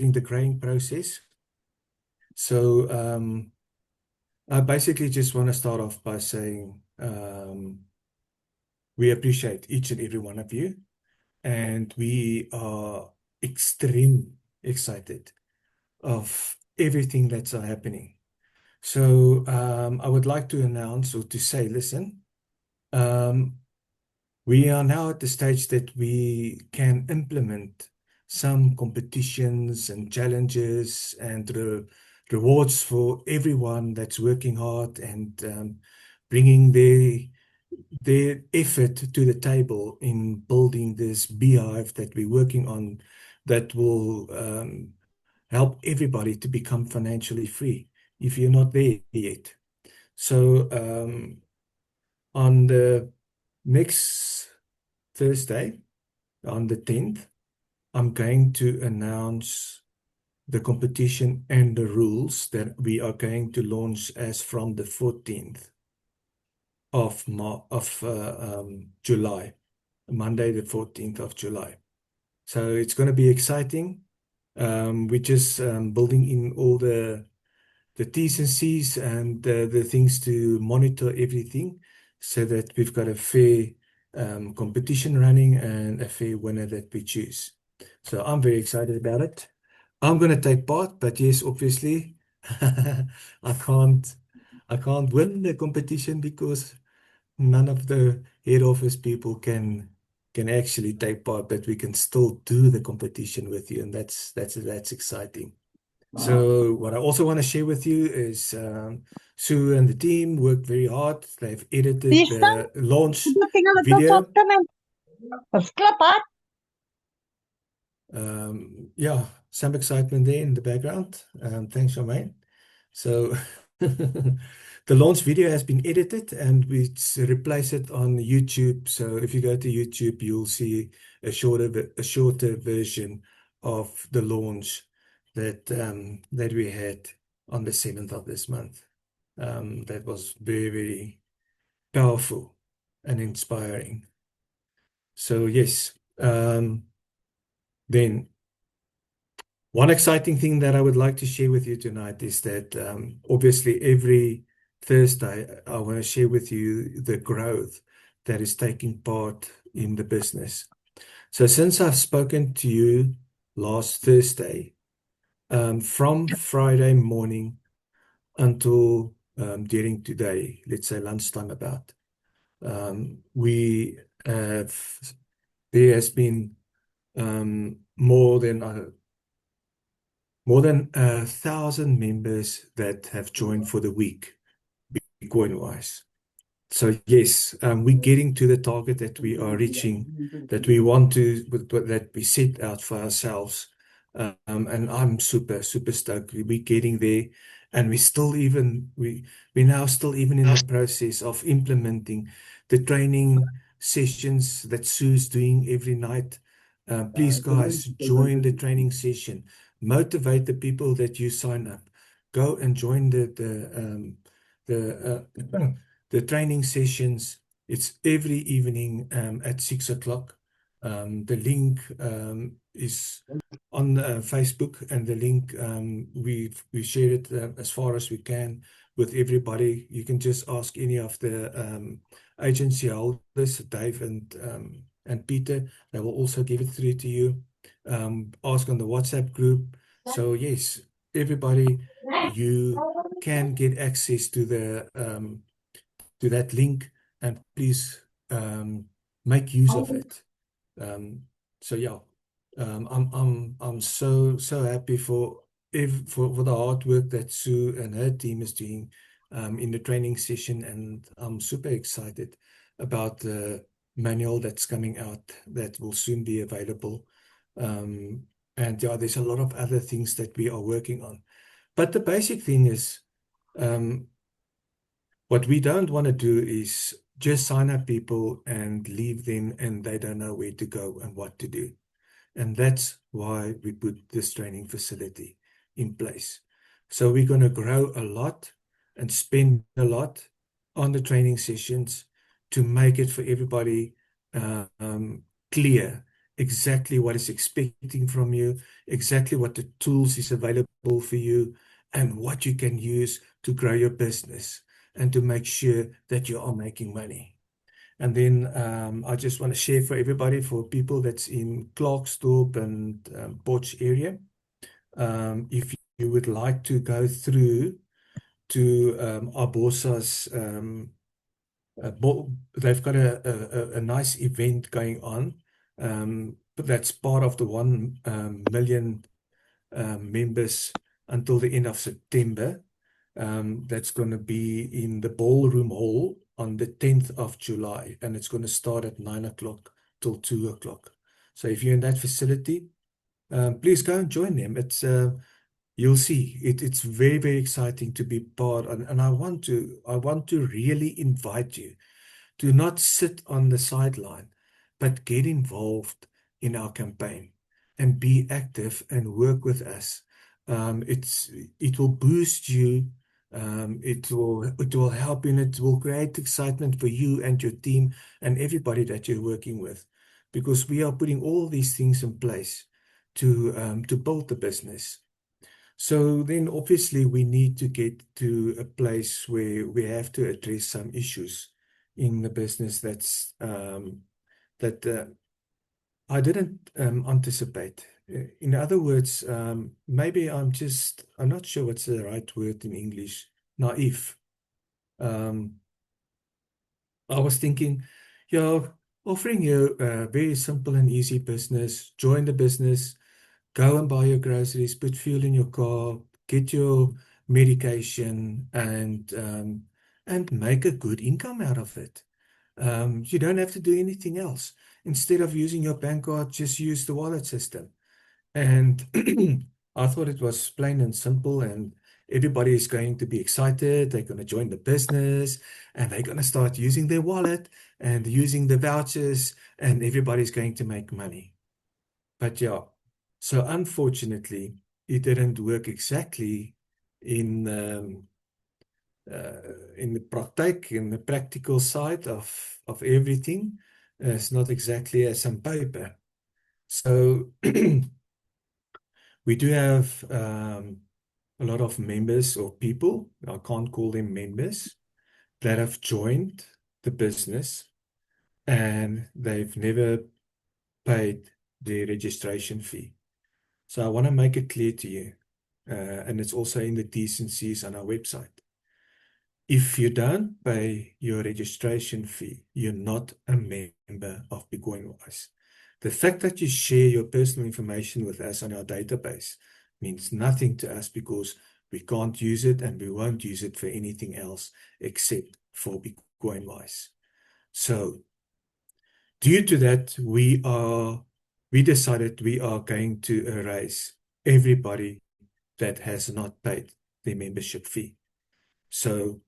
during the growing process. So I basically just want to start off by saying we appreciate each and every one of you, and we are extremely excited of everything that's happening. So I would like to announce or to say, listen, we are now at the stage that we can implement some competitions and challenges and rewards for everyone that's working hard and bringing their effort to the table in building this beehive that we're working on that will help everybody to become financially free if you're not there yet. So on the next Thursday, on the 10th, I'm going to announce the competition and the rules that we are going to launch as from the 14th of July, Monday, the 14th of July. So it's going to be exciting. We're just building in all the T's and C's and the things to monitor everything so that we've got a fair competition running and a fair winner that we choose. So I'm very excited about it. I'm going to take part, but yes, obviously, I can't win the competition because none of the head office people can actually take part, but we can still do the competition with you, and that's exciting. So what I also want to share with you is Sue and the team worked very hard. They've edited the launch video. Yeah, some excitement there in the background. Thanks, Charmaine. So the launch video has been edited and we replace it on YouTube. So if you go to YouTube, you'll see a shorter version of the launch that we had on the 7th of this month. That was very, very powerful and inspiring. So yes, then one exciting thing that I would like to share with you tonight is that obviously every Thursday I want to share with you the growth that is taking part in the business. So since I've spoken to you last Thursday, from Friday morning until during today, let's say lunchtime about, we have there has been more than 1,000 members that have joined for the week, Bitcoin-wise. So yes, we're getting to the target that we are reaching, that we want to, that we set out for ourselves. And I'm super, super stoked. We're getting there, and we're now still even in the process of implementing the training sessions that Sue's doing every night. Please, guys, join the training session. Motivate the people that you sign up. Go and join the training sessions. It's every evening at 6 o'clock. The link is on Facebook, and the link we share it as far as we can with everybody. You can just ask any of the agency holders, Dave and Peter. They will also give it through to you. Ask on the WhatsApp group. So yes, everybody, you can get access to that link, and please make use of it. So yeah, I'm so happy for the hard work that Sue and her team is doing in the training session, and I'm super excited about the manual that's coming out that will soon be available. And yeah, there's a lot of other things that we are working on, but the basic thing is what we don't want to do is just sign up people and leave them and they don't know where to go and what to do. And that's why we put this training facility in place. So we're going to grow a lot and spend a lot on the training sessions to make it for everybody clear exactly what is expecting from you, exactly what the tools is available for you, and what you can use to grow your business and to make sure that you are making money. And then I just want to share for everybody, for people that's in Klerksdorp and Potch area, if you would like to go through to Arbosa's, they've got a nice event going on, but that's part of the 1 million members until the end of September. That's going to be in the ballroom hall on the 10th of July, and it's going to start at 9 o'clock till 2 o'clock. So if you're in that facility, please go and join them. You'll see it's very, very exciting to be part, and I want to really invite you to not sit on the sideline, but get involved in our campaign and be active and work with us. It will boost you. It will help you, and it will create excitement for you and your team and everybody that you're working with, because we are putting all these things in place to build the business. So then obviously we need to get to a place where we have to address some issues in the business that I didn't anticipate. In other words, maybe I'm not sure what's the right word in English, naive. Um, I was thinking, yeah, offering you a very simple and easy business, join the business, go and buy your groceries, put fuel in your car, get your medication, and make a good income out of it. You don't have to do anything else. Instead of using your bank card, just use the wallet system. And I thought it was plain and simple, and everybody is going to be excited. They're going to join the business, and they're going to start using their wallet and using the vouchers, and everybody's going to make money. But yeah, so unfortunately, it didn't work exactly in in the praktijk, in the practical side of everything. It's not exactly as on paper. So we do have a lot of members or people, I can't call them members, that have joined the business and they've never paid the registration fee. So I want to make it clear to you, and it's also in the decencies on our website. If you don't pay your registration fee, you're not a member of BitcoinWise. The fact that you share your personal information with us on our database means nothing to us, because we can't use it and we won't use it for anything else except for BitcoinWise. So due to that, we decided we are going to erase everybody that has not paid their membership fee. So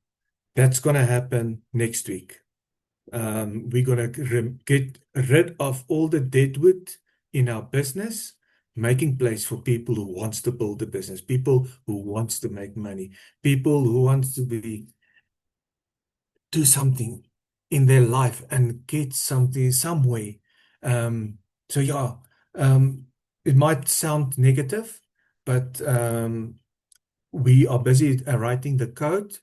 that's going to happen next week. We're going to get rid of all the deadwood in our business, making place for people who wants to build a business, people who wants to make money, people who wants to do something in their life and get something some way. So yeah, it might sound negative, but we are busy writing the code.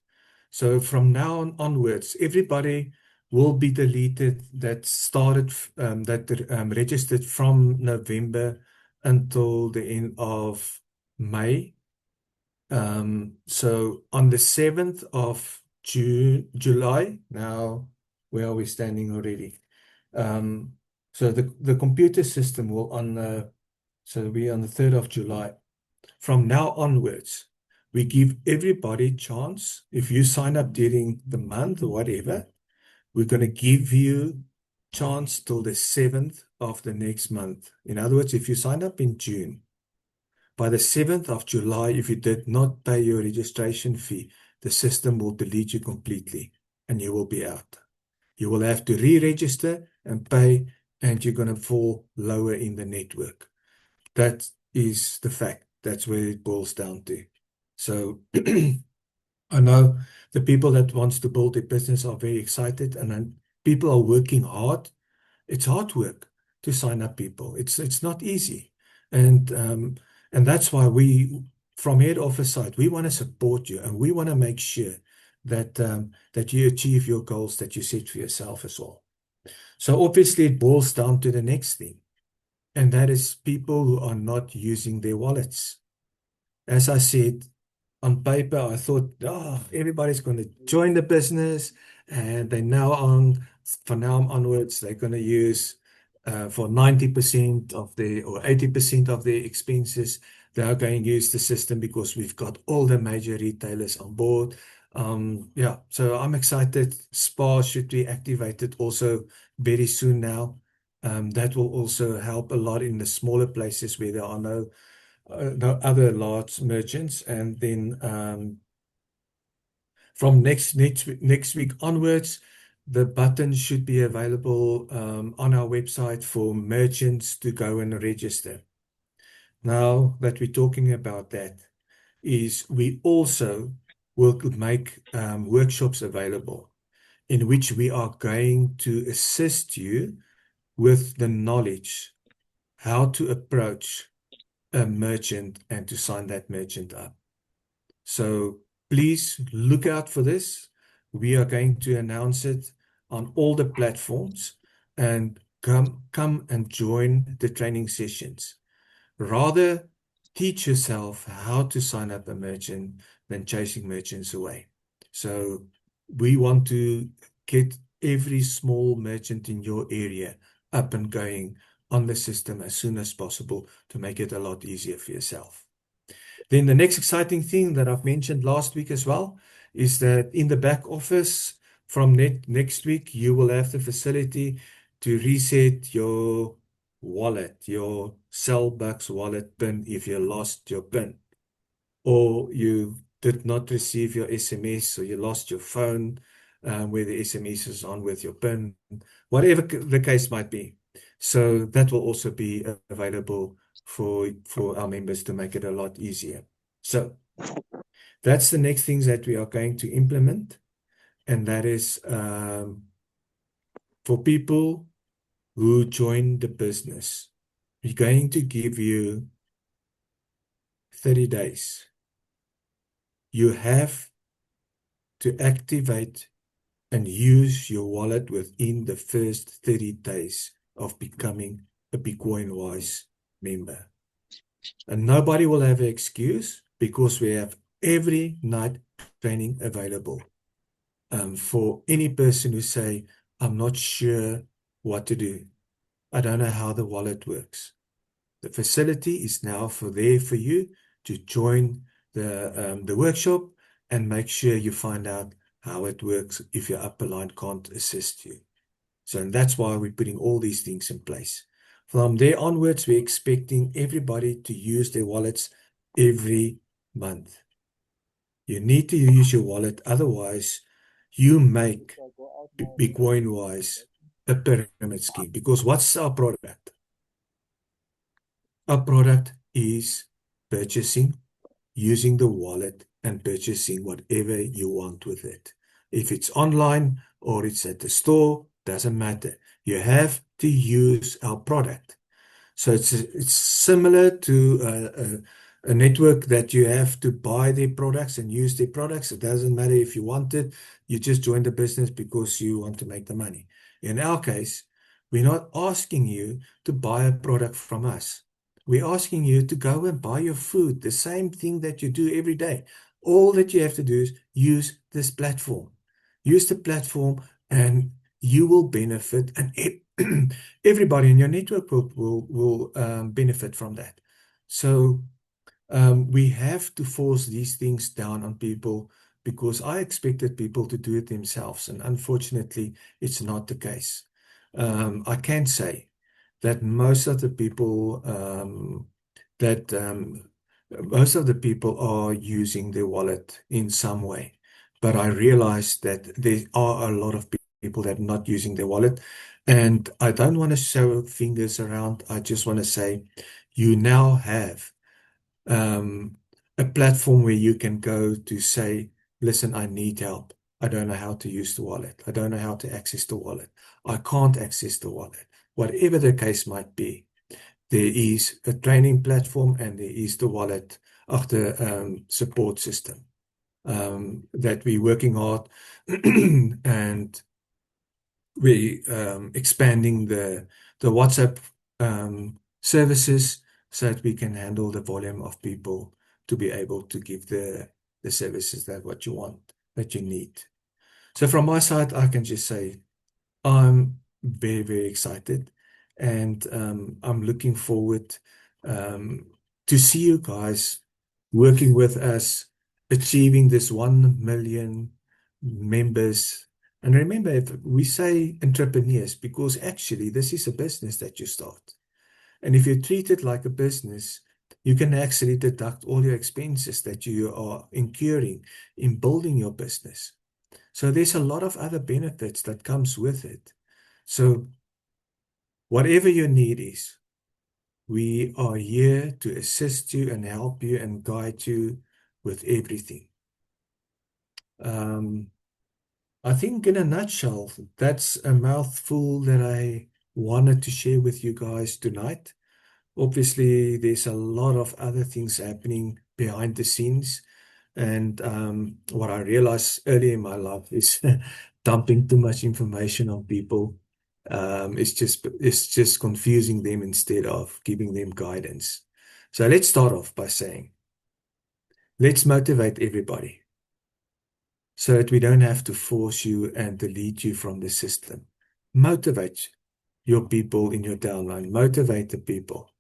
So from now on onwards, everybody will be deleted that started registered from November until the end of May. So on the 7th of July, now where are we standing already? So the computer system will so we on the 3rd of July. From now onwards, we give everybody chance. If you sign up during the month or whatever, we're going to give you chance till the 7th of the next month. In other words, if you sign up in June, by the 7th of July, if you did not pay your registration fee, the system will delete you completely and you will be out. You will have to re-register and pay, and you're going to fall lower in the network. That is the fact. That's where it boils down to. So I know the people that wants to build a business are very excited, and then people are working hard. It's hard work. to sign up people. It's not easy. And that's why we, from head office side, we want to support you and we want to make sure that you achieve your goals that you set for yourself as well. So obviously it boils down to the next thing, and that is people who are not using their wallets. As I said, on paper, I thought, oh, everybody's going to join the business, and they now on, from now onwards, they're going to use for 90% of their or 80% of their expenses, they are going to use the system because we've got all the major retailers on board. Yeah, so I'm excited. SPA should be activated also very soon now. That will also help a lot in the smaller places where there are no other large merchants. And then from next week onwards, the button should be available on our website for merchants to go and register. Now that we're talking about that, is we also will make workshops available in which we are going to assist you with the knowledge how to approach a merchant and to sign that merchant up. So please look out for this. We are going to announce it on all the platforms, and come and join the training sessions. Rather teach yourself how to sign up a merchant than chasing merchants away. So we want to get every small merchant in your area up and going on the system as soon as possible to make it a lot easier for yourself. Then the next exciting thing that I've mentioned last week as well is that in the back office from next week, you will have the facility to reset your wallet, your Cellbucks wallet PIN if you lost your PIN, or you did not receive your SMS, or you lost your phone where the SMS is on with your PIN, whatever the case might be. So that will also be available for our members to make it a lot easier. So that's the next things that we are going to implement, and that is for people who join the business. We're going to give you 30 days. You have to activate and use your wallet within the first 30 days of becoming a Bitcoin Wise member. And nobody will have an excuse because we have every night training available for any person who say, I'm not sure what to do. I don't know how the wallet works. The facility is now there for you to join the workshop and make sure you find out how it works if your upper line can't assist you. So and that's why we're putting all these things in place. From there onwards, we're expecting everybody to use their wallets every month. You need to use your wallet, otherwise you make Bitcoin Wise a pyramid scheme. Because what's our product? Our product is purchasing, using the wallet and purchasing whatever you want with it. If it's online or it's at the store, doesn't matter. You have to use our product. So it's similar to a network that you have to buy their products and use their products. It doesn't matter if you want it. You just join the business because you want to make the money. In our case, we're not asking you to buy a product from us. We're asking you to go and buy your food, the same thing that you do every day. All that you have to do is use this platform. Use the platform and you will benefit, and everybody in your network will benefit from that. So we have to force these things down on people because I expected people to do it themselves, and unfortunately, it's not the case. I can say that most of the people are using their wallet in some way. But I realize that there are a lot of people that are not using their wallet. And I don't want to show fingers around. I just want to say you now have a platform where you can go to say, listen, I need help. I don't know how to use the wallet. I don't know how to access the wallet. I can't access the wallet. whatever the case might be, there is a training platform and there is the wallet of the support system that we're working hard and we expanding the WhatsApp services so that we can handle the volume of people to be able to give the services that what you want, that you need. So from my side, I can just say I'm very, very excited and I'm looking forward um, to see you guys working with us, achieving this 1 million members. And remember, if we say entrepreneurs, because actually this is a business that you start. And if you treat it like a business, you can actually deduct all your expenses that you are incurring in building your business. So there's a lot of other benefits that comes with it. So whatever your need is, we are here to assist you and help you and guide you with everything. I think in a nutshell, that's a mouthful that I wanted to share with you guys tonight. Obviously, there's a lot of other things happening behind the scenes. And what I realized early in my life is dumping too much information on people. It's just confusing them instead of giving them guidance. So let's start off by saying, let's motivate everybody so that we don't have to force you and delete you from the system. Motivate your people in your downline. Motivate the people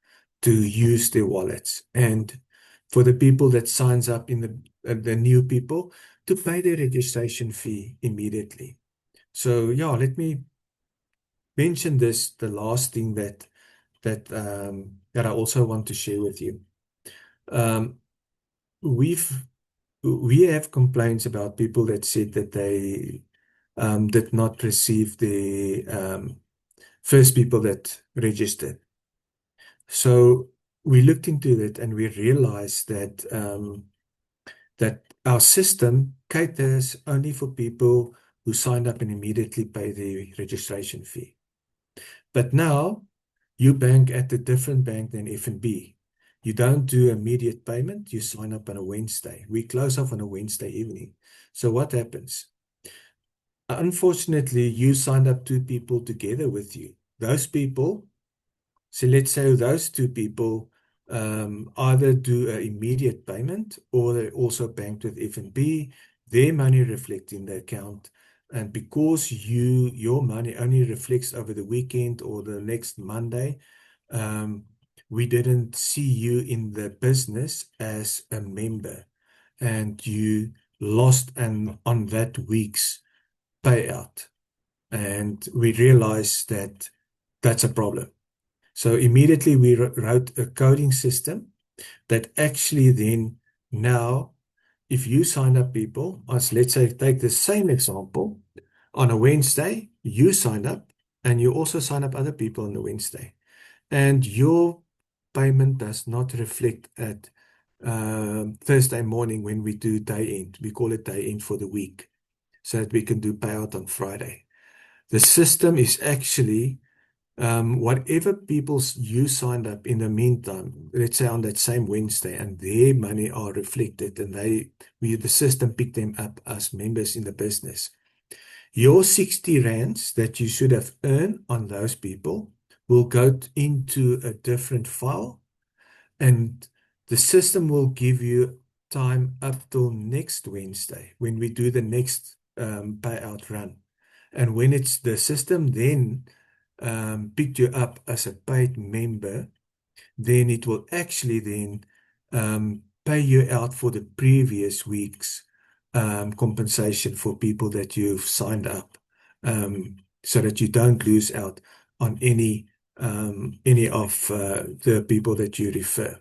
to use their wallets. And for the people that signs up in the new people to pay their registration fee immediately. So yeah, let me mention this, the last thing that I also want to share with you. Um, we've we have complaints about people that said that they did not receive the first people that registered. So we looked into that and we realized that our system caters only for people who signed up and immediately pay the registration fee. But now you bank at a different bank than F&B. You don't do immediate payment, you sign up on a Wednesday. We close off on a Wednesday evening. So what happens? Unfortunately, you signed up two people together with you. Those people, so let's say those two people either do an immediate payment or they also banked with F&B, their money reflects in the account. And because your money only reflects over the weekend or the next Monday, we didn't see you in the business as a member and you lost on that week's payout. And we realized that that's a problem. So immediately we wrote a coding system that actually then now, if you sign up people, as let's say, take the same example, on a Wednesday, you signed up and you also sign up other people on the Wednesday. And your payment does not reflect at Thursday morning when we do day end. We call it day end for the week so that we can do payout on Friday. The system is actually whatever people you signed up in the meantime, let's say on that same Wednesday, and their money are reflected, and the system picked them up as members in the business. Your 60 rands that you should have earned on those people will go into a different file, and the system will give you time up till next Wednesday when we do the next payout run. And when it's the system then picked you up as a paid member, then it will actually then pay you out for the previous week's compensation for people that you've signed up, so that you don't lose out on any of the people that you refer.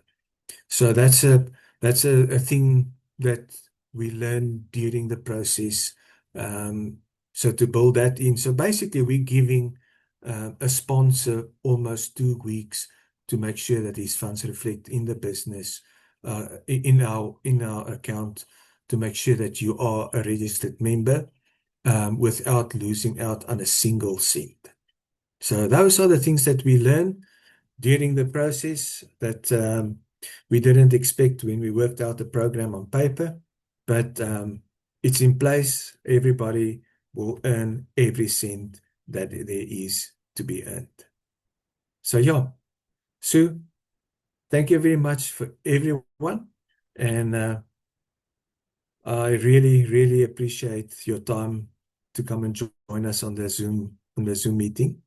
So that's a thing that we learned during the process. So to build that in, so basically we're giving a sponsor almost 2 weeks to make sure that his funds reflect in the business, in our account, to make sure that you are a registered member without losing out on a single cent. So those are the things that we learn during the process that we didn't expect when we worked out the program on paper, but it's in place. Everybody will earn every cent that there is to be earned. So yeah, Sue, thank you very much for everyone. And I really, really appreciate your time to come and join us on the Zoom meeting.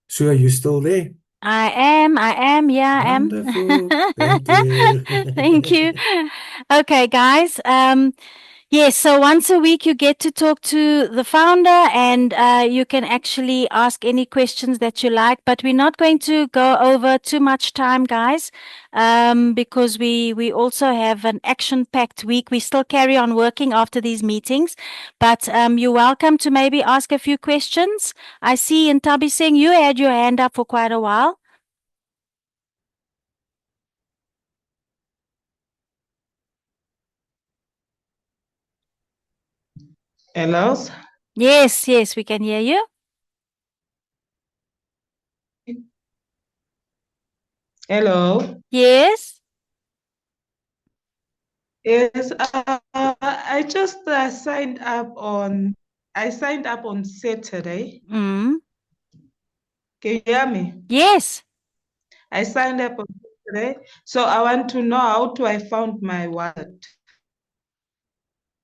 Sue, are you still there? Yeah, I am. Wonderful. Thank you. Thank you. Okay, guys. Yes, so once a week you get to talk to the founder and you can actually ask any questions that you like. But we're not going to go over too much time, guys, because we also have an action-packed week. We still carry on working after these meetings, but you're welcome to maybe ask a few questions. I see in Tabi saying you had your hand up for quite a while. Hello? Yes, yes, we can hear you. Hello? Yes. Yes, I just signed up on Saturday. Mm. Can you hear me? Yes. I signed up on Saturday, so I want to know how I found my wallet,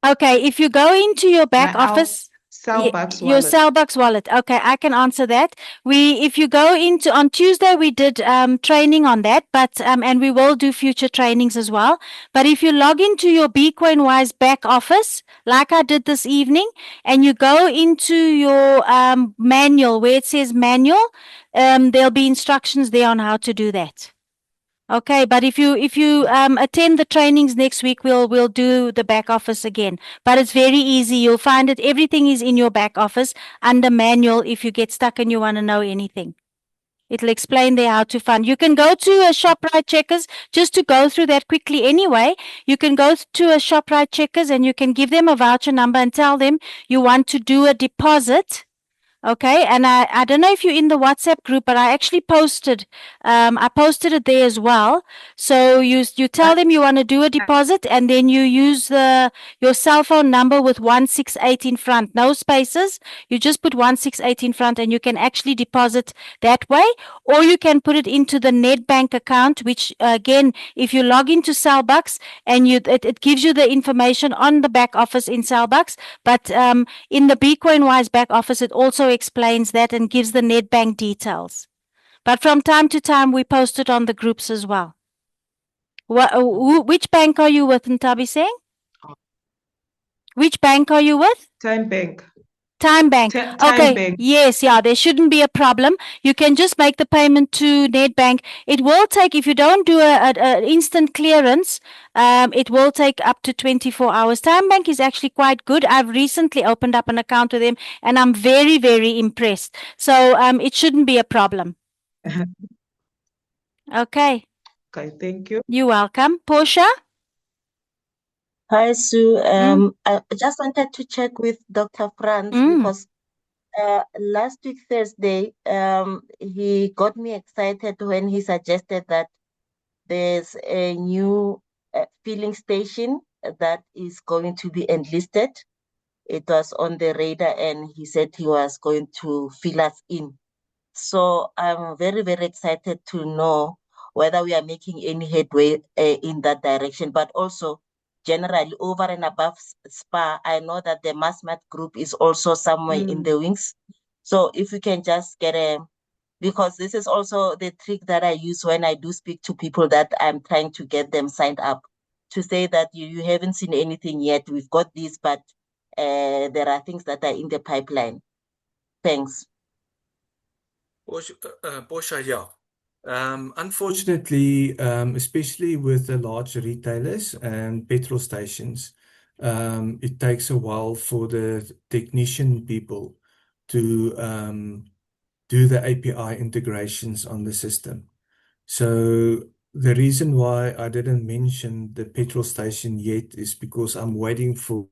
Okay, if you go into your back my office, Cellbox your wallet. Cellbox wallet. Okay, I can answer that. If you go into on Tuesday, we did training on that, but and we will do future trainings as well. But if you log into your Bitcoin Wise back office, like I did this evening, and you go into your manual where it says manual, there'll be instructions there on how to do that. Okay, but if you attend the trainings next week, we'll do the back office again. But it's very easy. You'll find it. Everything is in your back office under manual. If you get stuck and you want to know anything, it'll explain there how to fund. You can go to a ShopRite Checkers just to go through that quickly. Anyway, you can go to a ShopRite Checkers and you can give them a voucher number and tell them you want to do a deposit. Okay, and I don't know if you're in the WhatsApp group, but I actually I posted it there as well. So you tell them you want to do a deposit, and then you use your cell phone number with 168 in front, no spaces. You just put 168 in front, and you can actually deposit that way, or you can put it into the Nedbank account, which again, if you log into Cellbucks and it gives you the information on the back office in Cellbucks, but in the Bitcoin Wise back office, it also explains that and gives the Nedbank details. But from time to time, we post it on the groups as well. Which bank are you with, Ntabi Singh? Which bank are you with? Time Bank. Time Bank. Time Okay. Bank. Yes, yeah, there shouldn't be a problem. You can just make the payment to Nedbank. It will take, if you don't do a instant clearance, it will take up to 24 hours. Time Bank is actually quite good. I've recently opened up an account with them and I'm very, very impressed. So it shouldn't be a problem. Okay. Okay, thank you. You're welcome. Portia? Hi, Sue. I just wanted to check with Dr. Franz because last week, Thursday, he got me excited when he suggested that there's a new filling station that is going to be enlisted. It was on the radar, and he said he was going to fill us in. So I'm very, very excited to know whether we are making any headway in that direction, but also generally over and above SPA, I know that the MassMat group is also somewhere in the wings. So if we can just get because this is also the trick that I use when I do speak to people that I'm trying to get them signed up, to say that you haven't seen anything yet. We've got this, but there are things that are in the pipeline. Thanks. Portia, yeah. Unfortunately, especially with the large retailers and petrol stations, it takes a while for the technician people to do the API integrations on the system. So the reason why I didn't mention the petrol station yet is because I'm waiting for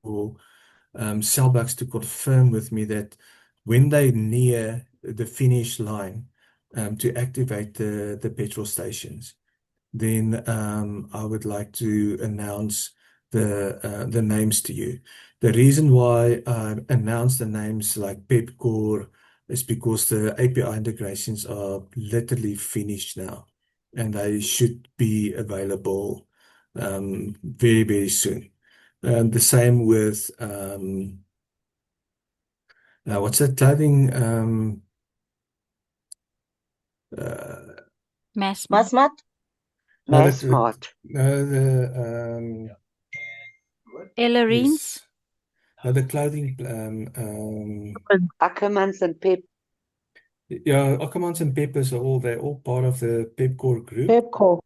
Cellbucks to confirm with me that when they near the finish line to activate the petrol stations, then I would like to announce the names to you. The reason why I announced the names like Pepcore is because the API integrations are literally finished now, and they should be available very, very soon. The same with what's that clothing? Massmart. Masmat? No, Mass Smart. no, the Ellerines. yes. No, the clothing Ackermans and Pep. yeah, Ackermans and Peppers are they're all part of the Pepcore group. Pepco.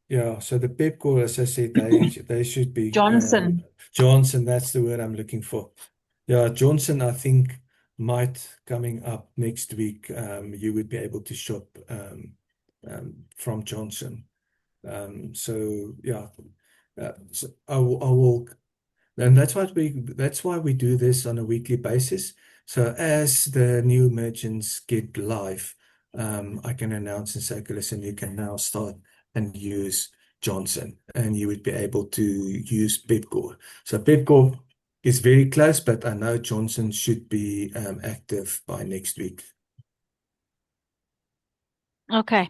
Yeah, so the Pepcore, as I said, they should be Johnson. Johnson, that's the word I'm looking for. Yeah, Johnson, I think might coming up next week. You would be able to shop from Johnson. So yeah, so I will, and that's why we do this on a weekly basis. So as the new merchants get live, I can announce in Circulus, and you can now start and use Johnson, and you would be able to use Pepcore. So Pepcore is very close, but I know Johnson should be active by next week. Okay.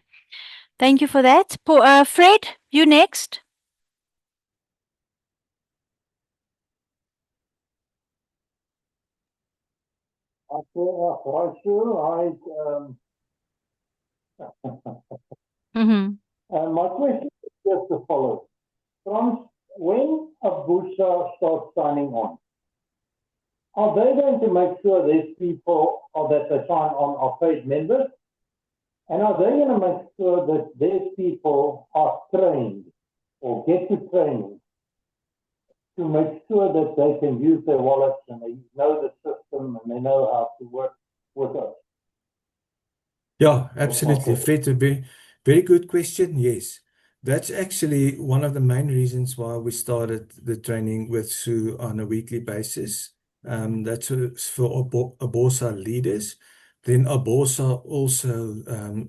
Thank you for that. Fred, you next. Right, sure. My question is just the following. From when a Busa starts signing on, are they going to make sure these people that they sign on are paid members? And are they going to make sure that these people are trained or get to training to make sure that they can use their wallets and they know the system and they know how to work with us? Yeah, absolutely. Fred, a very good question. Yes. That's actually one of the main reasons why we started the training with Sue on a weekly basis. That's for Aborsa leaders. Then Aborsa also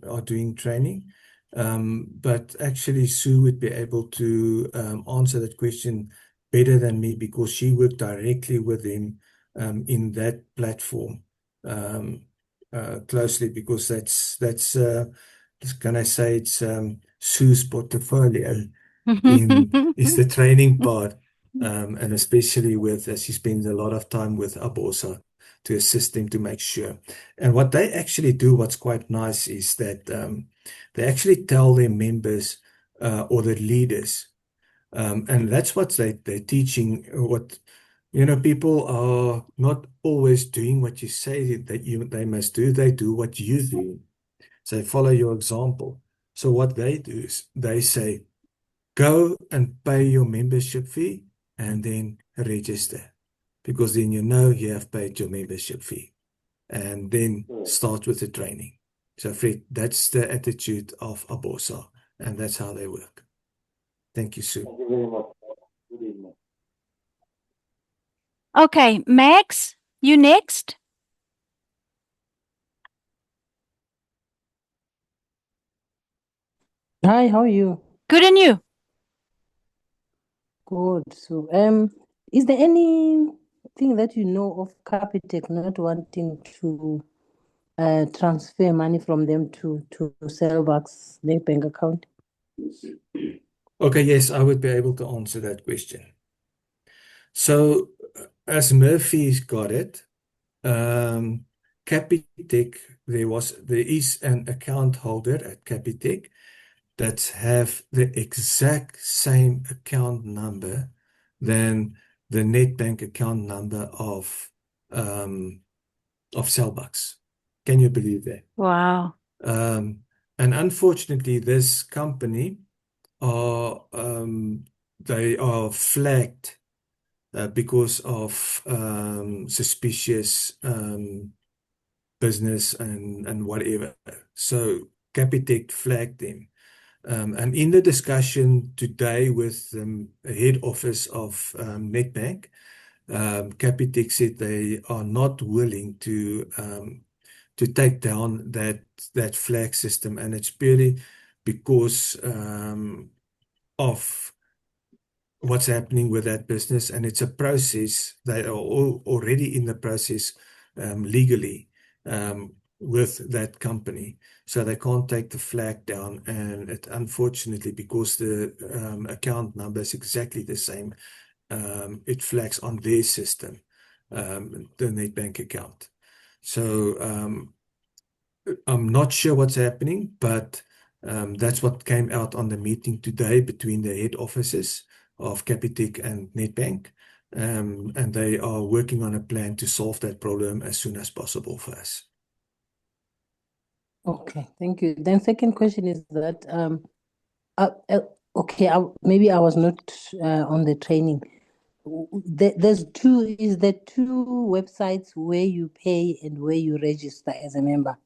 are doing training. But actually, Sue would be able to answer that question better than me because she worked directly with them in that platform. Closely because can I say it's Sue's portfolio is the training part, and especially as she spends a lot of time with Aborsa to assist them to make sure. And what they actually do, what's quite nice is that they actually tell their members or the leaders, and that's what they're teaching. People are not always doing what you say that they must do. They do what you do. So they follow your example. So what they do is they say, go and pay your membership fee and then register. Because then you have paid your membership fee. And then start with the training. So Fred, that's the attitude of Aborsa. And that's how they work. Thank you, Sue. Thank you very much. Good evening. Okay, Max, you next. Hi, how are you? Good, and you? Good. So, is there anything that you know of Capitec not wanting to transfer money from them to Cellbucks, their bank account? Okay, yes, I would be able to answer that question. So, as Murphy's got it, Capitec, there is an account holder at Capitec that have the exact same account number than the Nedbank account number of Cellbucks. Can you believe that? Wow. And unfortunately, this company they are flagged because of suspicious business and whatever. So Capitec flagged them. And in the discussion today with the head office of Nedbank, Capitec said they are not willing to to take down that flag system, and it's purely because of what's happening with that business, and it's a process. They are already in the process legally with that company, so they can't take the flag down. And it, unfortunately, because the account number is exactly the same, it flags on their system, the Nedbank account. So I'm not sure what's happening, but that's what came out on the meeting today between the head offices of Capitec and Nedbank. And they are working on a plan to solve that problem as soon as possible for us. Okay, thank you. Then second question is that, okay, maybe I was not on the training. Is there two websites where you pay and where you register as a member?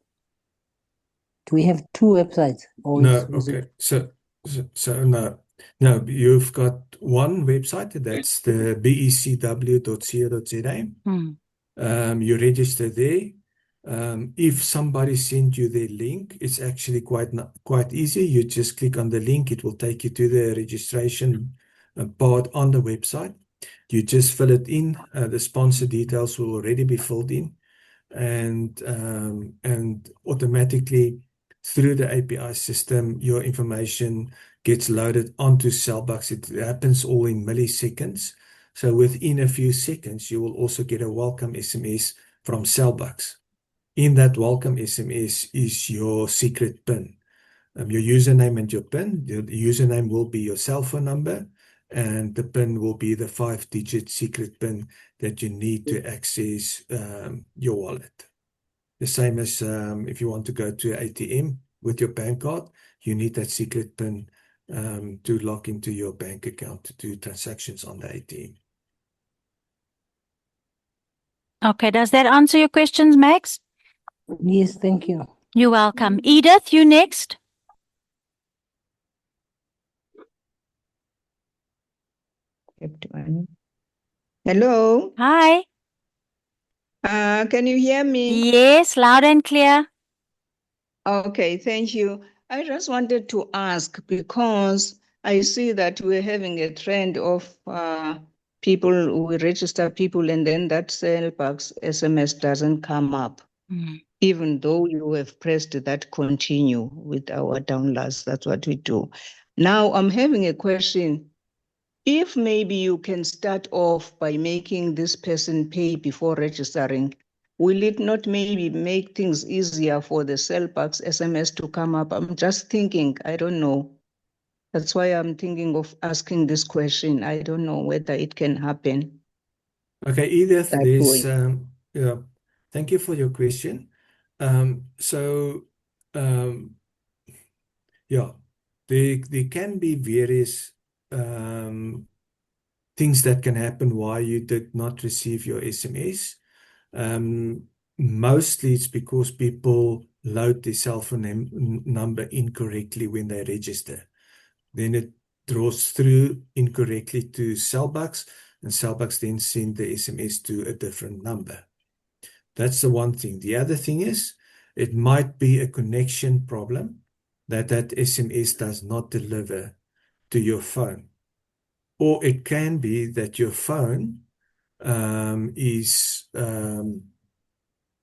Do we have two websites? Or No, okay. So no, you've got one website, that's the becw.co.za. You register there. If somebody sent you the link, it's actually quite easy. You just click on the link, it will take you to the registration part on the website. You just fill it in. The sponsor details will already be filled in, and automatically through the API system, your information gets loaded onto Cellbucks. It happens all in milliseconds. So within a few seconds, you will also get a welcome SMS from Cellbucks. In that welcome SMS is your secret PIN, your username and your PIN. The username will be your cell phone number, and the PIN will be the 5-digit secret PIN that you need to access your wallet. The same as if you want to go to an ATM with your bank card, you need that secret PIN to log into your bank account to do transactions on the ATM. Okay, does that answer your questions, Max? Yes, thank you. You're welcome. Edith, you next. Hello. Hi. Can you hear me? Yes, loud and clear. Okay, thank you. I just wanted to ask, because I see that we're having a trend of people, we register people and then that Cellbucks SMS doesn't come up, even though you have pressed that continue with our downloads. That's what we do. Now I'm having a question. If maybe you can start off by making this person pay before registering, will it not maybe make things easier for the Cellbucks SMS to come up? I'm just thinking, I don't know. That's why I'm thinking of asking this question. I don't know whether it can happen. Okay, Edith, that there's way. yeah, thank you for your question. Yeah, there can be various things that can happen why you did not receive your SMS. Mostly it's because people load their cell phone number incorrectly when they register. Then it draws through incorrectly to Cellbucks, and Cellbucks then send the SMS to a different number. That's the one thing. The other thing is, it might be a connection problem that SMS does not deliver to your phone. Or it can be that your phone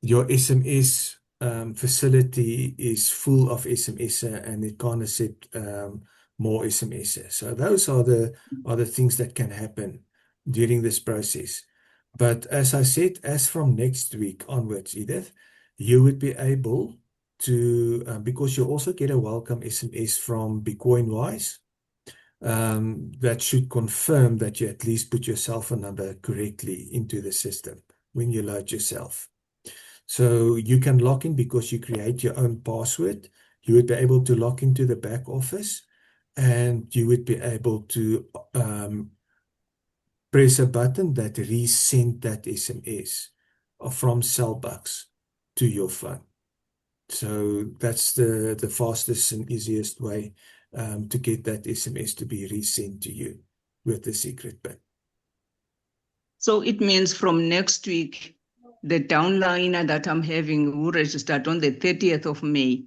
your SMS facility is full of SMS and it can't accept more SMS. So those are the things that can happen during this process. But as I said, as from next week onwards, Edith, you would be able to, because you also get a welcome SMS from BitcoinWise, that should confirm that you at least put your cell phone number correctly into the system when you load yourself. So you can log in because you create your own password. You would be able to log into the back office and you would be able to press a button that resend that SMS from Cellbucks to your phone. So that's the fastest and easiest way to get that SMS to be resent to you with the secret PIN. So it means from next week, the downliner that I'm having, who registered on the 30th of May,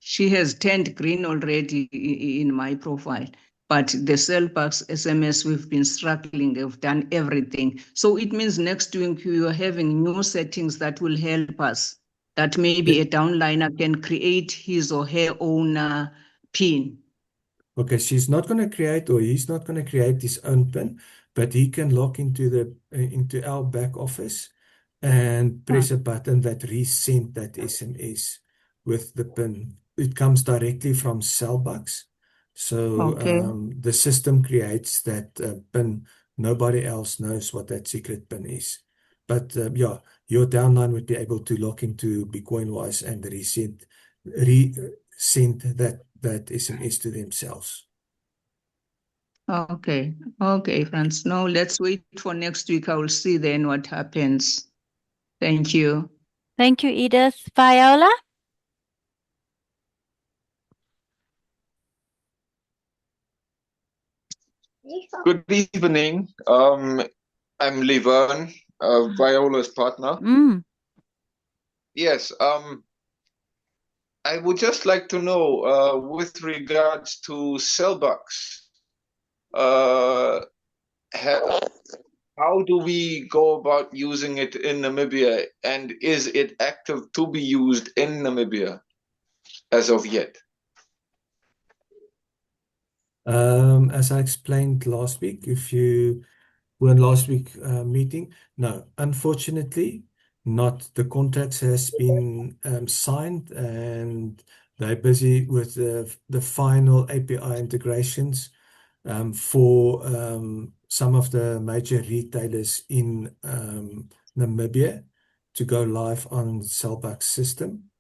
she has turned green already in my profile. But the Cellbugs SMS, we've been struggling. They've done everything. So it means next week you are having new settings that will help us. That maybe a downliner can create his or her own PIN. Okay, she's not going to create, or he's not going to create his own PIN, but he can log into our back office and press a button that resend that SMS with the PIN. It comes directly from Cellbugs. So Okay. the system creates that PIN. Nobody else knows what that secret PIN is. But yeah, your downline would be able to log into Bitcoinwise and resend that SMS to themselves. Okay. Okay, Franz. Now let's wait for next week. I will see then what happens. Thank you. Thank you, Edith. Viola? Good evening. I'm Levern, Viola's partner. Yes, I would just like to know, with regards to Cellbugs, how do we go about using it in Namibia, and is it active to be used in Namibia as of yet? As I explained last week, if you were in last week's meeting, no, unfortunately, not. The contracts has been signed, and they're busy with the final API integrations for some of the major retailers in Namibia to go live on Cellbugs system.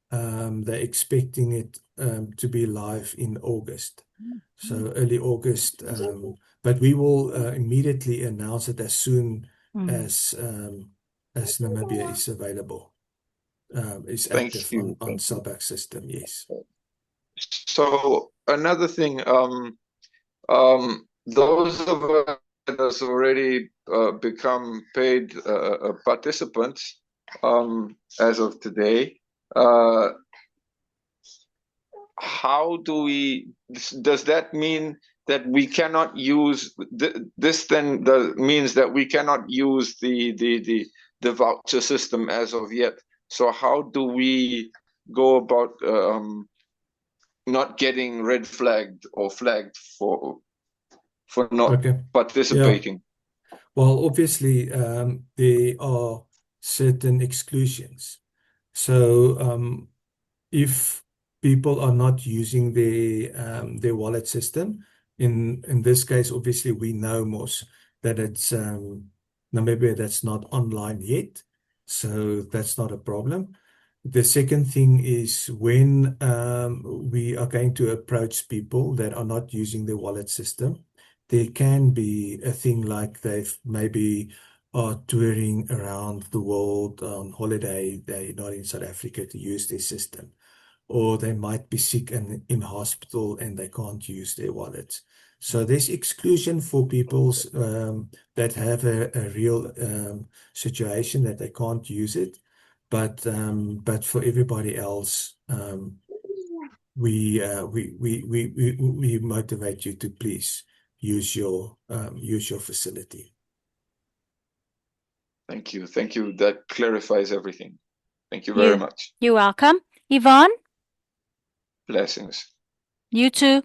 They're expecting it to be live in August. So early August, but we will immediately announce it as soon as Namibia is available, is Thank active you. on Cellbugs system. Yes. So another thing, those of us that has already become paid participants as of today, how do we, does that mean that we cannot use this? Then means that we cannot use the voucher system as of yet. So how do we go about not getting red flagged or flagged for not participating? Yeah. Well, obviously, there are certain exclusions. So if people are not using their wallet system, in this case, obviously we know most that it's Namibia that's not online yet, so that's not a problem. The second thing is when we are going to approach people that are not using the wallet system, there can be a thing like they've maybe are touring around the world on holiday, they're not in South Africa to use their system, or they might be sick and in hospital and they can't use their wallets. So there's exclusion for people that have a real situation that they can't use it. But for everybody else, we motivate you to please use your facility. Thank you. Thank you. That clarifies everything. Thank you very much. You're welcome. Yvonne? Blessings. You too.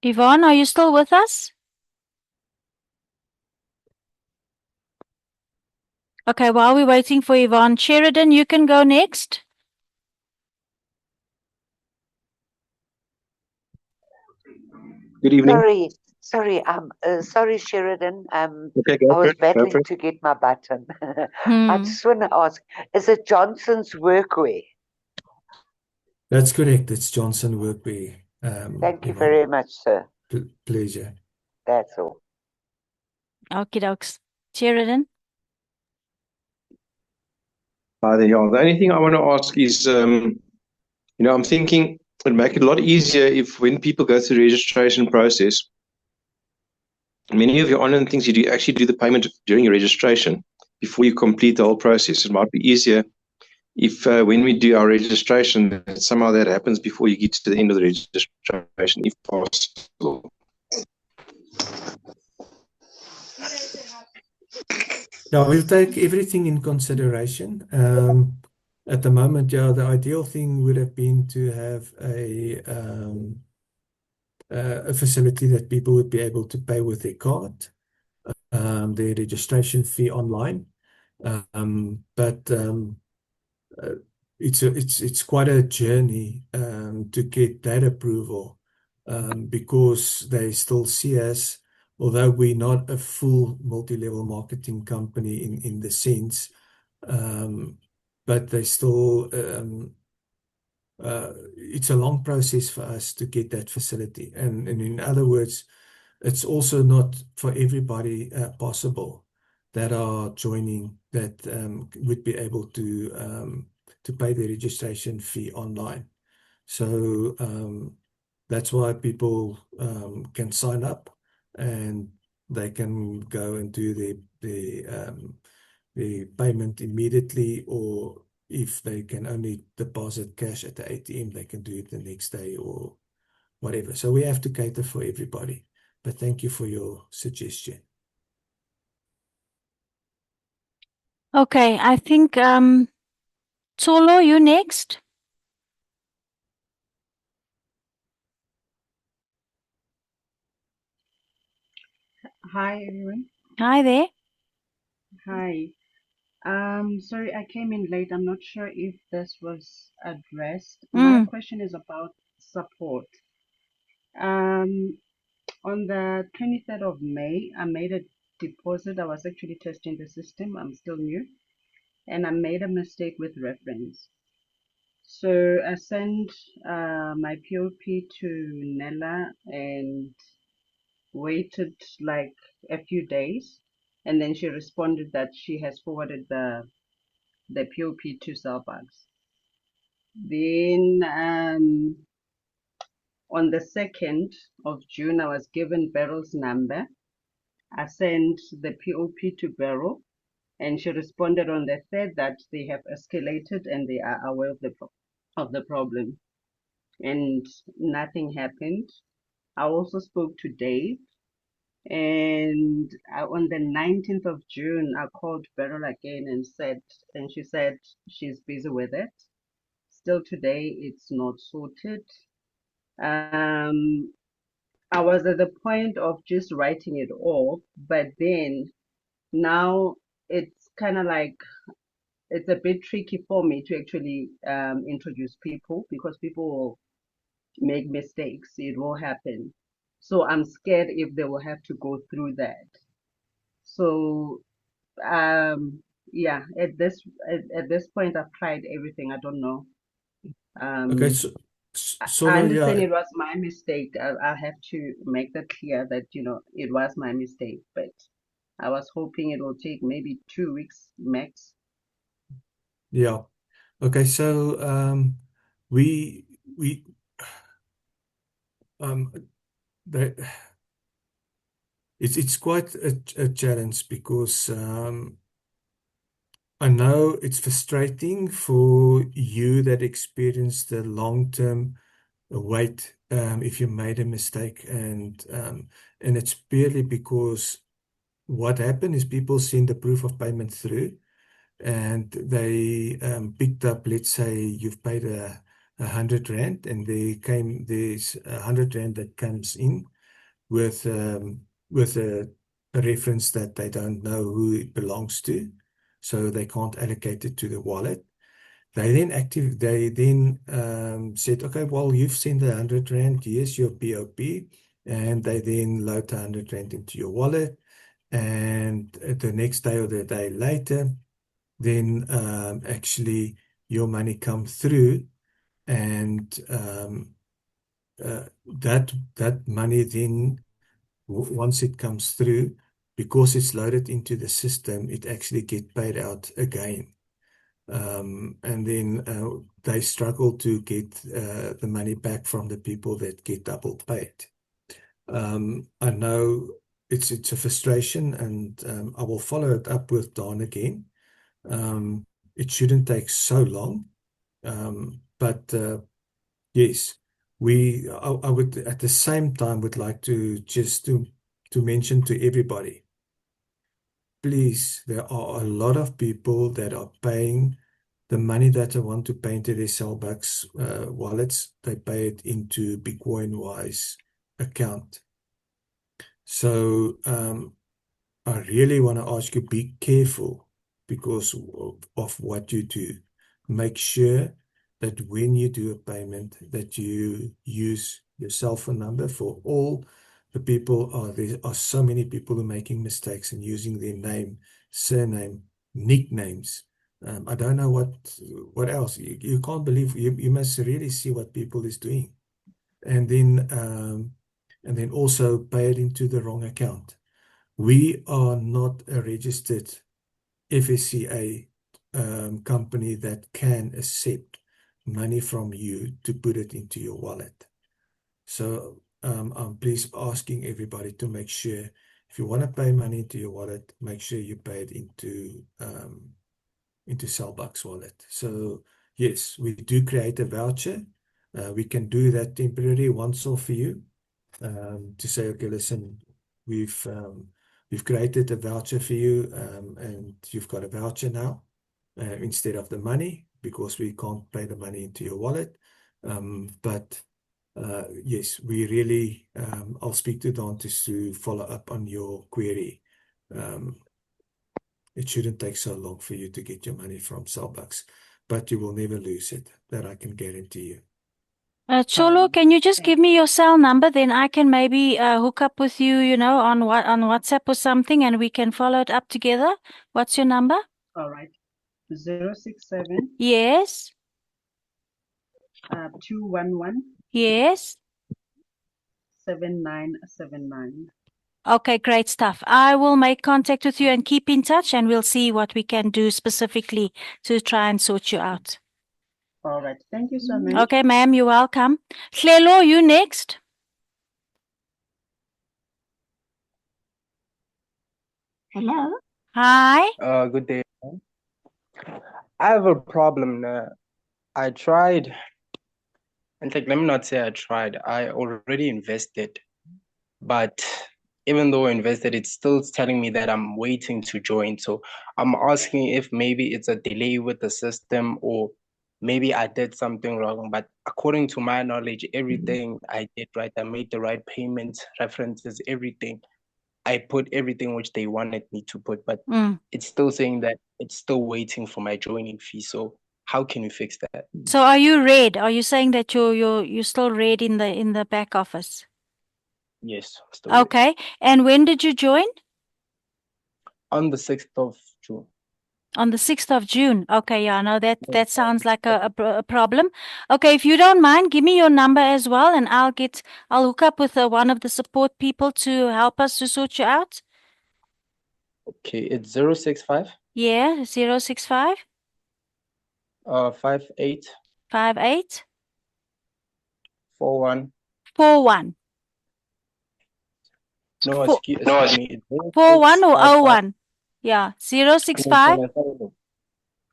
Yvonne, are you still with us? Okay, while we're waiting for Yvonne, Sheridan, you can go next. Good evening. Sorry, Sheridan. Okay, I was battling to get my button. I just want to ask, is it Johnson's workwear? That's correct. It's Johnson Workwear. Thank you Yvonne. very much, sir. Pleasure. That's all. Okie dokes. Sheridan? Hi there. Yeah. The only thing I want to ask is, I'm thinking it'd make it a lot easier if when people go through the registration process, many of your online things, you do actually do the payment during your registration before you complete the whole process. It might be easier if when we do our registration, that somehow that happens before you get to the end of the registration, if possible. Yeah, we'll take everything in consideration. At the moment, yeah, the ideal thing would have been to have a facility that people would be able to pay with their card, their registration fee online. But it's quite a journey to get that approval because they still see us, although we're not a full multi-level marketing company in the sense, but they still it's a long process for us to get that facility. And in other words, it's also not for everybody possible that are joining that would be able to pay the registration fee online. So that's why people can sign up and they can go and do the payment immediately, or if they can only deposit cash at the ATM, they can do it the next day or whatever. So we have to cater for everybody. But thank you for your suggestion. Okay, I think Tsolo, you next. Hi everyone. Hi there. Hi. Sorry, I came in late. I'm not sure if this was addressed. My question is about support. On the 23rd of May, I made a deposit. I was actually testing the system. I'm still new, and I made a mistake with reference. So I sent my POP to Nella and waited like a few days, and then she responded that she has forwarded the POP to Cellbugs. Then on the 2nd of June, I was given Beryl's number. I sent the POP to Beryl, and she responded on the 3rd that they have escalated and they are aware of the problem, and nothing happened. I also spoke to Dave, and on the 19th of June, I called Beryl again and she said she's busy with it. Still today, it's not sorted. I was at the point of just writing it off, but then now it's kind of like it's a bit tricky for me to actually introduce people because people will make mistakes. It will happen. So I'm scared if they will have to go through that. So yeah, at this point I've tried everything. I don't know. Okay, I yeah, understand it was my mistake. I have to make that clear that, it was my mistake, but I was hoping it will take maybe 2 weeks max. yeah. Okay, so we that it's quite a challenge because I know it's frustrating for you that experienced the long-term wait if you made a mistake, and it's purely because what happened is people send the proof of payment through, and they picked up, let's say you've paid a 100 rand, and there's 100 rand that comes in with a reference that they don't know who it belongs to, so they can't allocate it to the wallet. They then said, okay, well, you've sent the 100 rand, here's your POP, and they then load the 100 rand into your wallet, and the next day or the day later, then actually your money comes through, and that money then, once it comes through, because it's loaded into the system, it actually get paid out again. And then they struggle to get the money back from the people that get double paid. I know it's a frustration, and I will follow it up with Dawn again. It shouldn't take so long, but yes, I would at the same time would like to just to mention to everybody, please, there are a lot of people that are paying the money that they want to pay into their Cellbucks wallets. They pay it into Bitcoin-wise account. So I really want to ask you, be careful because of what you do. Make sure that when you do a payment, that you use your cell phone number. For all the people, there are so many people who are making mistakes and using their name, surname, nicknames. I don't know what else. You can't believe, you must really see what people is doing. And then also pay it into the wrong account. We are not a registered FSCA company that can accept money from you to put it into your wallet. So I'm please asking everybody to make sure, if you want to pay money into your wallet, make sure you pay it into Cellbucks wallet. So yes, we do create a voucher. We can do that temporarily once off for you, to say, okay, listen, we've created a voucher for you, and you've got a voucher now instead of the money, because we can't pay the money into your wallet. But yes, we really, I'll speak to Don to follow up on your query. It shouldn't take so long for you to get your money from Cellbucks, but you will never lose it. That I can guarantee you. Cholo, can you just give me your cell number? Then I can maybe hook up with you, on WhatsApp or something, and we can follow it up together. What's your number? All right. 067 Yes. 211 Yes. 7979. Okay, great stuff. I will make contact with you and keep in touch, and we'll see what we can do specifically to try and sort you out. All right. Thank you so much. Okay, ma'am, you're welcome. Hlelo, you next. Hello. Hi. Good day. I have a problem. I tried, in fact, let me not say I tried. I already invested, but even though I invested, it's still telling me that I'm waiting to join. So I'm asking if maybe it's a delay with the system, or maybe I did something wrong. But according to my knowledge, everything I did right, I made the right payments, references, everything. I put everything which they wanted me to put, but it's still saying that it's still waiting for my joining fee. So how can we fix that? So are you red? Are you saying that you're still red in the back office? Yes, still red. Okay. And when did you join? On the 6th of June. On the 6th of June. Okay, yeah, no, that sounds like a problem. Okay, if you don't mind, give me your number as well, and I'll hook up with one of the support people to help us to sort you out. Okay, it's 065. Yeah, 065 58 58 41. 41. No, excuse me. It's 41 or 0655. 01? Yeah, 065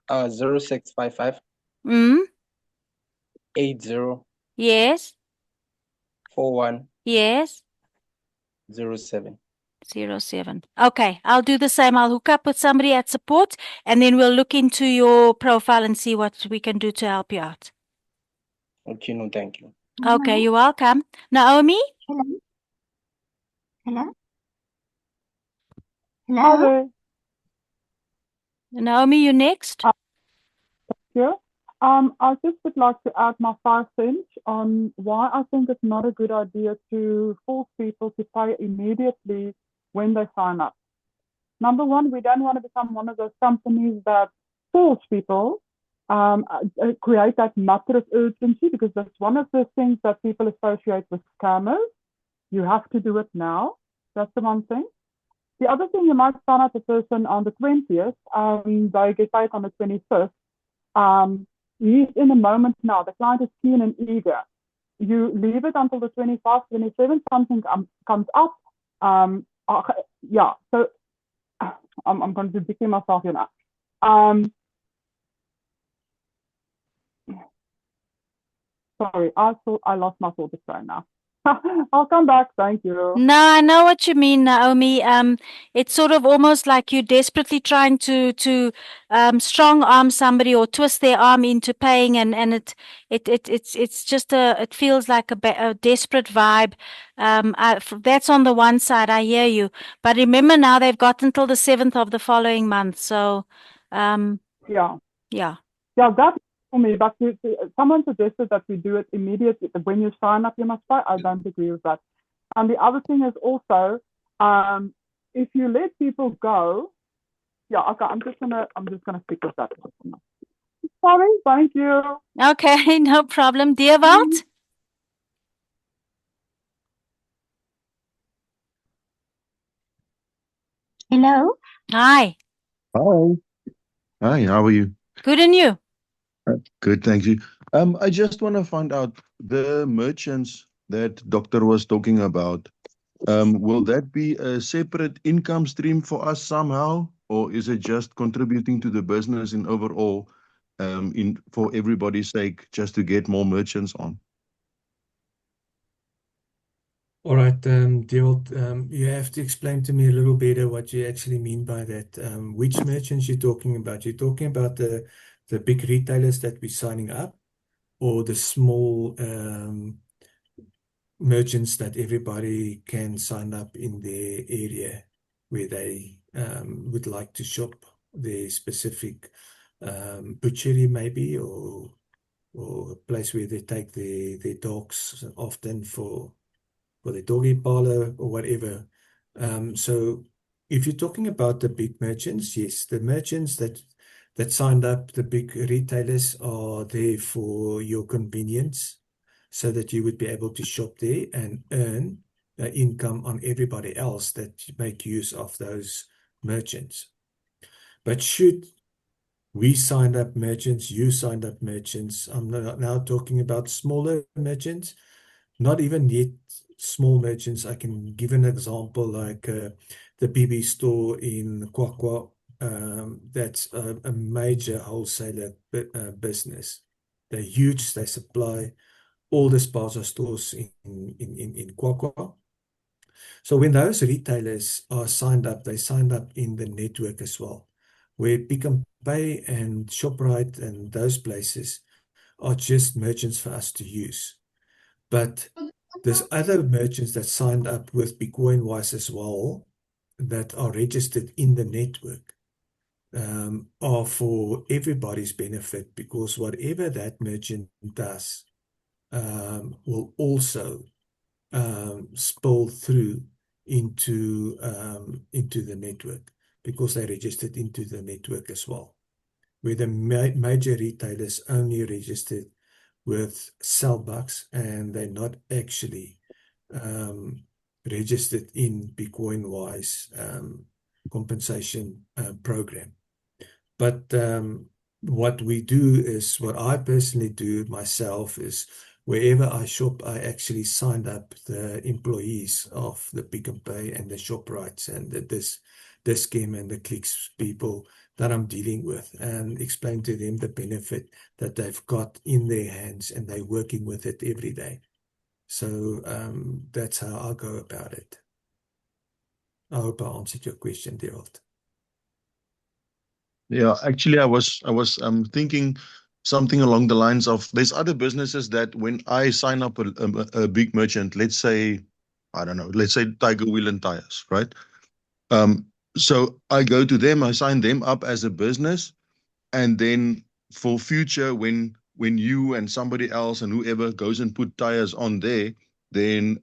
0655 80 Yes. 41 Yes. 07. 07. Okay, I'll do the same. I'll hook up with somebody at support, and then we'll look into your profile and see what we can do to help you out. Okay, no, thank you. Okay, you're welcome. Naomi? Hello. Hello. Hello. Naomi, you next. Yeah. I just would like to add my 5 cents on why I think it's not a good idea to force people to pay immediately when they sign up. Number one, we don't want to become one of those companies that force people, create that matter of urgency, because that's one of the things that people associate with scammers. You have to do it now. That's the one thing. The other thing, you might sign up a person on the 20th, they get paid on the 25th. He's in the moment now. The client is keen and eager. You leave it until the 25th, 27th, something comes up. Yeah, so I'm contradicting myself here now. Sorry, I thought I lost my thought train now. I'll come back. Thank you. No, I know what you mean, Naomi. It's sort of almost like you're desperately trying to strong arm somebody or twist their arm into paying, and it's just it feels like a desperate vibe. That's on the one side. I hear you, but remember now they've got until the 7th of the following month. So, Yeah. yeah. Yeah, that's for me. But someone suggested that we do it immediately when you sign up. You must pay. I don't agree with that. And the other thing is also, if you let people go, yeah, okay. I'm just gonna stick with that. Sorry, thank you. Okay, no problem. Deerwald? Hello. Hi. Hi. Hi, how are you? Good, and you? Good, thank you. I just want to find out the merchants that doctor was talking about. Will that be a separate income stream for us somehow, or is it just contributing to the business in overall, in for everybody's sake, just to get more merchants on? All right, Deolt, you have to explain to me a little better what you actually mean by that. Which merchants you're talking about? You're talking about the big retailers that we're signing up, or the small merchants that everybody can sign up in their area where they would like to shop their specific butchery maybe, or a place where they take their dogs often for the doggy parlor or whatever. So if you're talking about the big merchants, yes, the merchants that signed up, the big retailers, are there for your convenience, so that you would be able to shop there and earn income on everybody else that make use of those merchants. But should we signed up merchants, you signed up merchants, I'm now talking about smaller merchants, not even yet small merchants. I can give an example like the BB store in Kwakwa. That's a major wholesaler business. They're huge. They supply all the spaza stores in Kwakwa. So when those retailers are signed up, they signed up in the network as well, where Pick n Pay and Shoprite and those places are just merchants for us to use. But there's other merchants that signed up with Bitcoin-wise as well, that are registered in the network, are for everybody's benefit, because whatever that merchant does will also spill through into the network, because they registered into the network as well. Where the major retailers only registered with Cellbucks, and they're not actually registered in Bitcoin-wise compensation program. But what we do is, what I personally do myself is, wherever I shop, I actually signed up the employees of the Pick n Pay and the Shoprites and the Dis-Chem and the Clicks people that I'm dealing with, and explain to them the benefit that they've got in their hands, and they're working with it every day. So that's how I go about it. I hope I answered your question, Derald. Yeah, actually, I was thinking something along the lines of, there's other businesses that when I sign up a big merchant, let's say, I don't know, let's say Tiger Wheel and Tires, right? So I go to them, I sign them up as a business, and then for future, when you and somebody else and whoever goes and put tires on there, then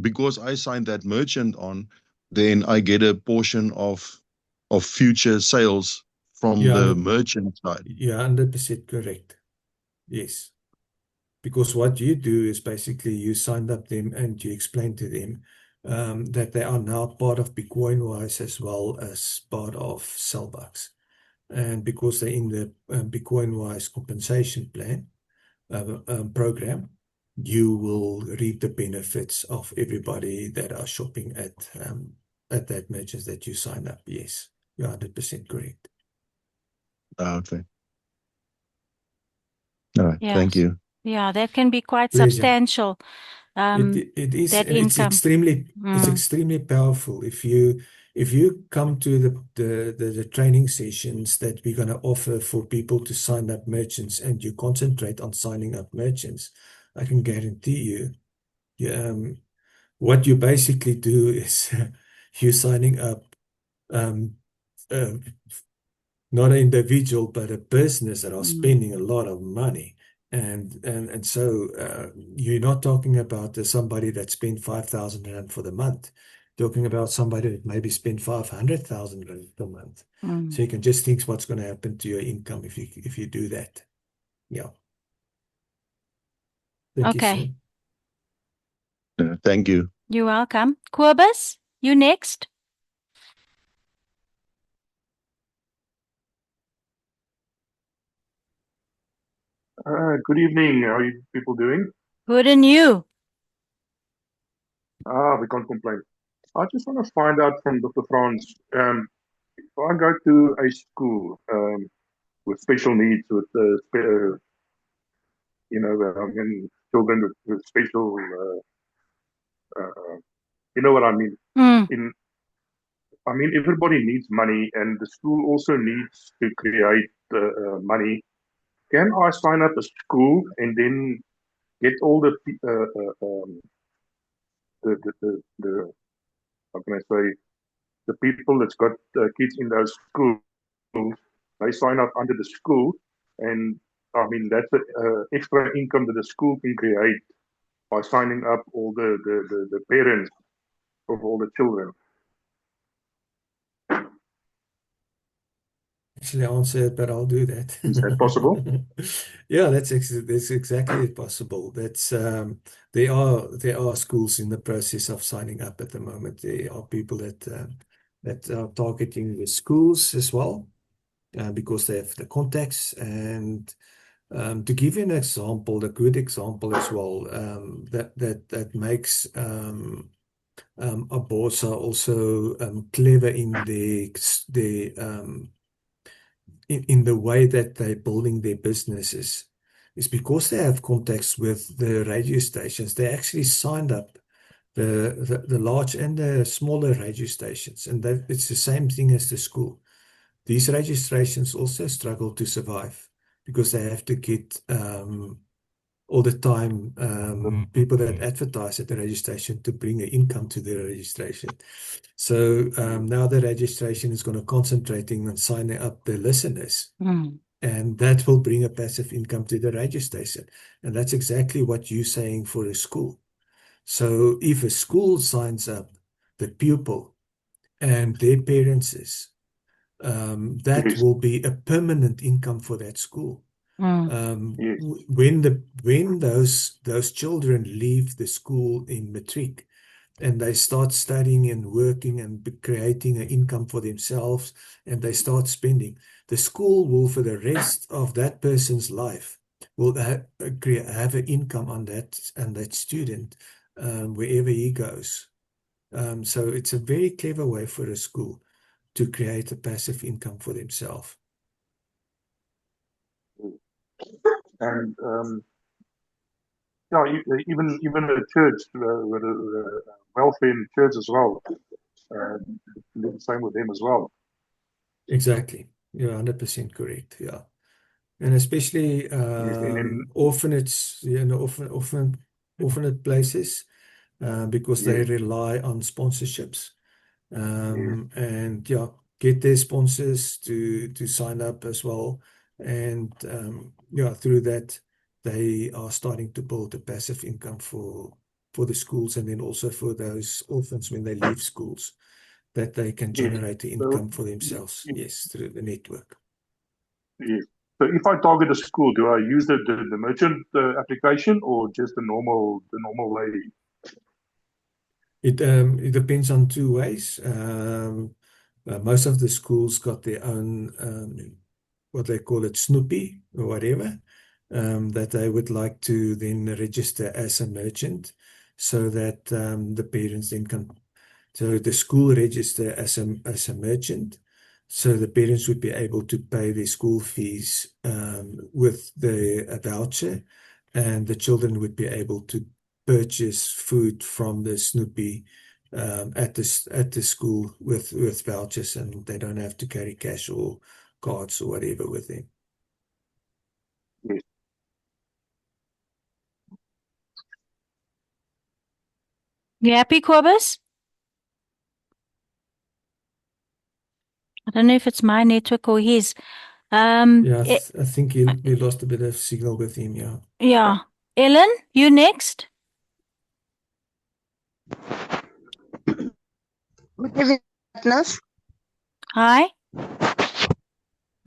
because I signed that merchant on, then I get a portion of future sales from the merchant side. Yeah, 100% correct. Yes. Because what you do is basically you signed up them and you explain to them that they are now part of Bitcoin-wise as well as part of Cellbucks. and because they're in the Bitcoin-wise compensation plan program, you will reap the benefits of everybody that are shopping at that merchants that you sign up. Yes, you're 100% correct. Okay. All right. Thank Yes. you. Yeah, that can be quite Pleasure. substantial. It is, That and it's income. extremely powerful. If you come to the training sessions that we're going to offer for people to sign up merchants, and you concentrate on signing up merchants, I can guarantee you, what you basically do is you're signing up um, uh, not an individual, but a business that are spending a lot of money. And so you're not talking about somebody that spent 5,000 rand for the month. Talking about somebody that maybe spent 500,000 rand per month. So you can just think what's going to happen to your income if you do that. Yeah. Thank you, Okay. sir. Thank you. You're welcome. Kobus, you next. Good evening. How are you people doing? Good, and you? We can't complain. I just want to find out from Dr. Franz, if I go to a school with special needs, with children with special, you know what I mean? Everybody needs money, and the school also needs to create money. Can I sign up a school and then get all the how can I say, the people that's got kids in those schools, they sign up under the school, and that's extra income that the school can create by signing up all the parents of all the children. Actually answered, but I'll do that. Is that possible? Yeah, that's exactly possible. There are schools in the process of signing up at the moment. There are people that are targeting the schools as well, because they have the contacts. And to give you an example, a good example as well, that makes Aborsa also clever in in the way that they're building their businesses, is because they have contacts with the radio stations. They actually signed up the large and the smaller radio stations, and that it's the same thing as the school. These registrations also struggle to survive because they have to get all the time people that advertise at the registration to bring an income to their registration. So now the registration is going to concentrating on signing up the listeners, and that will bring a passive income to the radio station. And that's exactly what you're saying for a school. So if a school signs up the pupil and their parents, that will be a permanent income for that school. When those children leave the school in matric and they start studying and working and creating an income for themselves, and they start spending, the school will, for the rest of that person's life, will have an income on that student wherever he goes. So it's a very clever way for a school to create a passive income for themselves. And even a church, with welfare in church as well, do the same with them as well. Exactly. You're 100% correct. Yeah. And especially orphanage, orphanage places, because they rely on sponsorships. And yeah, get their sponsors to sign up as well. And through that, they are starting to build a passive income for the schools, and then also for those orphans when they leave schools, that they can generate the income for themselves. Yes, through the network. Yes. So if I target a school, do I use the merchant application or just the normal way? It depends on two ways. Most of the schools got their own, what they call it, Snoopy or whatever, that they would like to then register as a merchant so that the parents then can, so the school register as a merchant, so the parents would be able to pay their school fees with the voucher, and the children would be able to purchase food from the Snoopy at the school with vouchers, and they don't have to carry cash or cards or whatever with them. You happy, Cobus? I don't know if it's my network or his. Yeah, I think we lost a bit of signal with him, yeah. Yeah. Ellen, you next. Good evening, partners. Hi. Hi,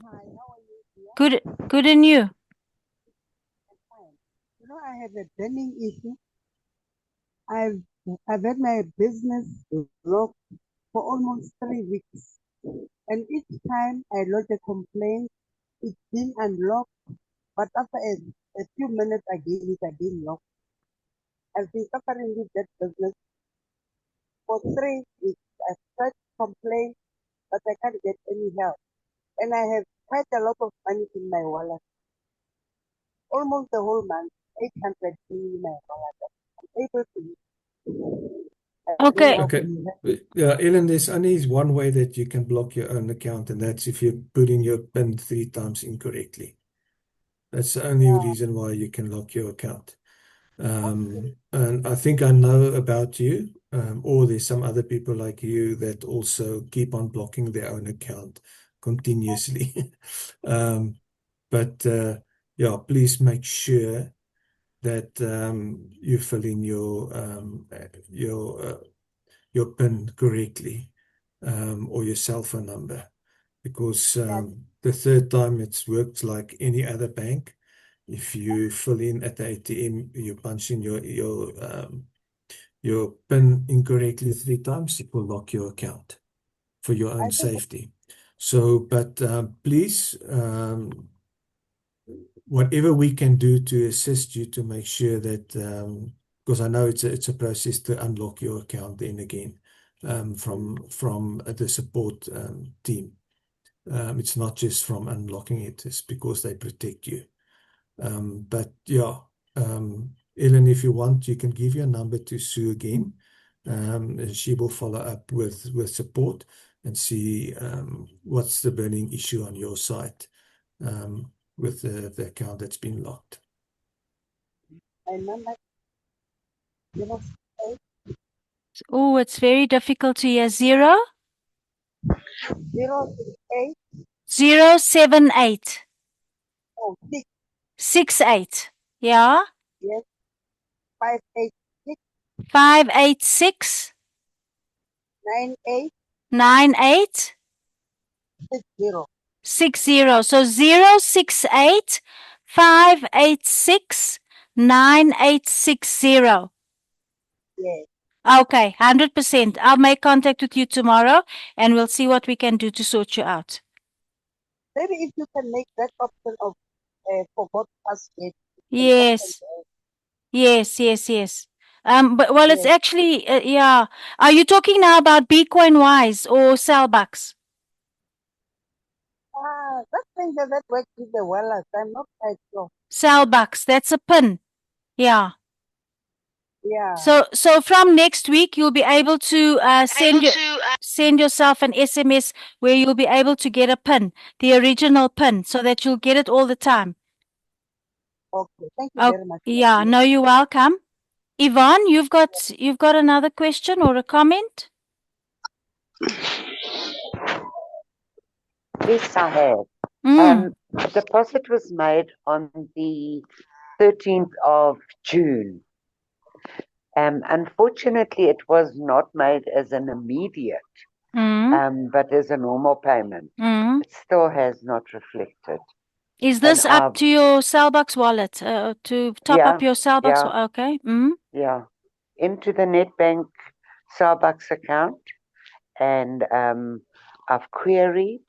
how are you? Good and you? Fine. You know, I have a burning issue. I've had my business locked for almost 3 weeks. And each time I lodge a complaint, it's been unlocked. But after a few minutes again, it's again locked. I've been suffering with that business for 3 weeks. I've tried to complain, but I can't get any help. And I have quite a lot of money in my wallet. Almost the whole month, 800 in my wallet. I'm able to. Okay. Yeah, Ellen, there's only one way that you can block your own account, and that's if you put in your PIN 3 times incorrectly. That's the only reason why you can lock your account. And I think I know about you, or there's some other people like you that also keep on blocking their own account continuously. But yeah, please make sure that you fill in your PIN correctly, or your cell phone number, because the third time it's worked like any other bank. If you fill in at the ATM, you punch in your PIN incorrectly 3 times, it will lock your account for your own safety. So, but please, whatever we can do to assist you to make sure that, because I know it's a process to unlock your account then again, from the support team. It's not just from unlocking it, it's because they protect you. But yeah, Ellen, if you want, you can give your number to Sue again. And she will follow up with support and see what's the burning issue on your side with the account that's been locked. My number 08. Oh, it's very difficult to hear. 0 068. 078 Oh, 6. 68. Yeah. Yes. 586. 586 98. 98 60. 60. So 068 586 9860. Yes. Okay, 100%. I'll make contact with you tomorrow and we'll see what we can do to sort you out. Maybe if you can make that option of forgot password. Yes. Yes, yes, yes. But well, it's Yes. actually, yeah. Are you talking now about Bitcoin Wise or Cellbucks? That thing that works with the wallet. I'm not quite sure. Cellbucks, that's a PIN. Yeah. Yeah. So from next week, you'll be able to send yourself an SMS where you'll be able to get a PIN, the original PIN, so that you'll get it all the time. Okay, thank you Oh, very much. yeah, no, you're welcome. Yvonne, you've got another question or a comment? Yes, I have. Deposit was made on the 13th of June. Unfortunately, it was not made as an immediate, but as a normal payment. It still has not reflected. Is this up to your Cellbucks wallet to top up your Cellbucks? Yeah. Okay. Yeah, into the Netbank Starbucks account, and I've queried,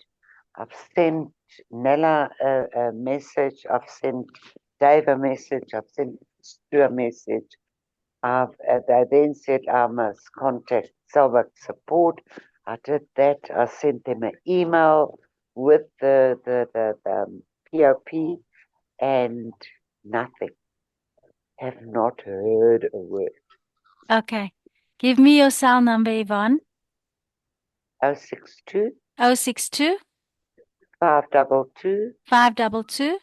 I've sent Nella a message, I've sent Dave a message, I've sent Stu a message. They then said I must contact Cellback support. I did that. I sent them an email with the POP and nothing. Have not heard a word. Okay. Give me your cell number, Yvonne. 062 062 522 522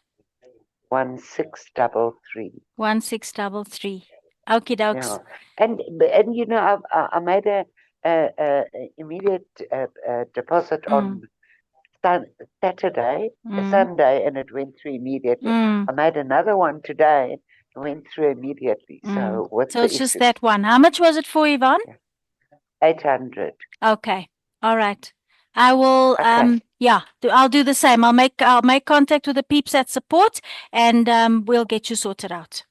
1633. 1633. Okie dokes. Yeah, and you know I made a immediate deposit on Saturday, Sunday, and it went through immediately. I made another one today, it went through immediately. So what's So the it's just issue? that one. How much was it for, Yvonne? 800. Okay. All right. I will Okay. I'll do the same. I'll make contact with the peeps at support and we'll get you sorted out.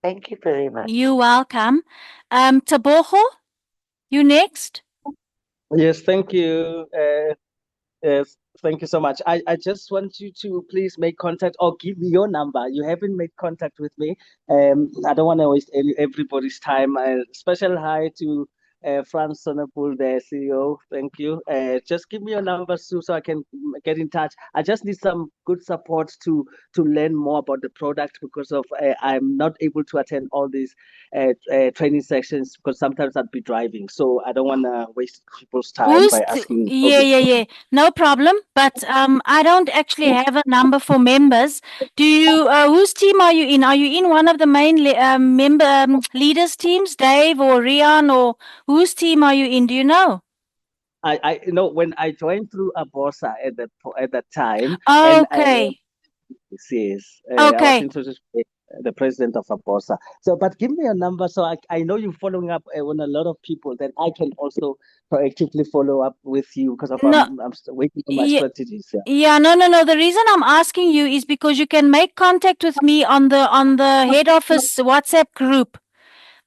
Thank you very much. You're welcome. Tabogo, you next. Yes, thank you. Yes, thank you so much. I just want you to please make contact or give me your number. You haven't made contact with me. I don't want to waste everybody's time. Special hi to Franz Sonnepool, the CEO. Thank you. Just give me your number, Sue, so I can get in touch. I just need some good support to learn more about the product because of I'm not able to attend all these training sessions because sometimes I'd be driving. So I don't want to waste people's time by asking. Yeah. No problem. But I don't actually have a number for members. Do you? Whose team are you in? Are you in one of the main member leaders teams, Dave or Rian, or whose team are you in? Do you know? I you know when I joined through Abosa at that time, Okay. yes, I was Okay. introduced by the president of Abosa. So, but give me a number so I know you're following up on a lot of people that I can also proactively follow up with you because of No. I'm still waiting on my Yeah. strategies. Yeah. Yeah, no. The reason I'm asking you is because you can make contact with me on the head office WhatsApp group.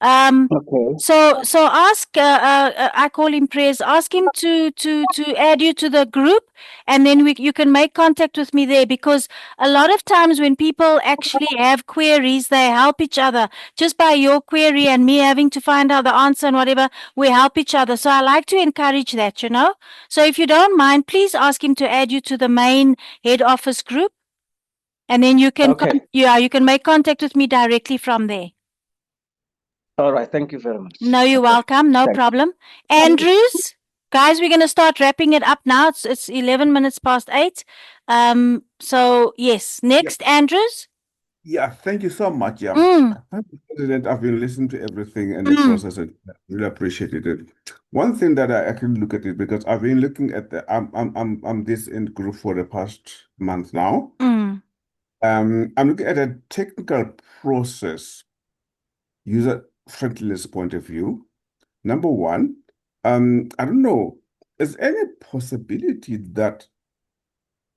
Okay. So ask. I call him Prayers. Ask him to add you to the group, and then you can make contact with me there because a lot of times when people actually have queries, they help each other. Just by your query and me having to find out the answer and whatever, we help each other. So I like to encourage that, you know. So if you don't mind, please ask him to add you to the main head office group, and then you can you can make contact with me directly from there. All right. Thank you very much. No, you're welcome. No problem. Andrews, guys, we're going to start wrapping it up now. It's 11 minutes past 8. So yes, next, Andrews. Yeah, thank you so much. Yeah, Thank you, President. I've been listening to everything and the process, and really appreciated it. One thing that I can look at it because I've been looking at I'm this in group for the past month now. I'm looking at a technical process, user friendliness point of view. Number one, I don't know, is any possibility that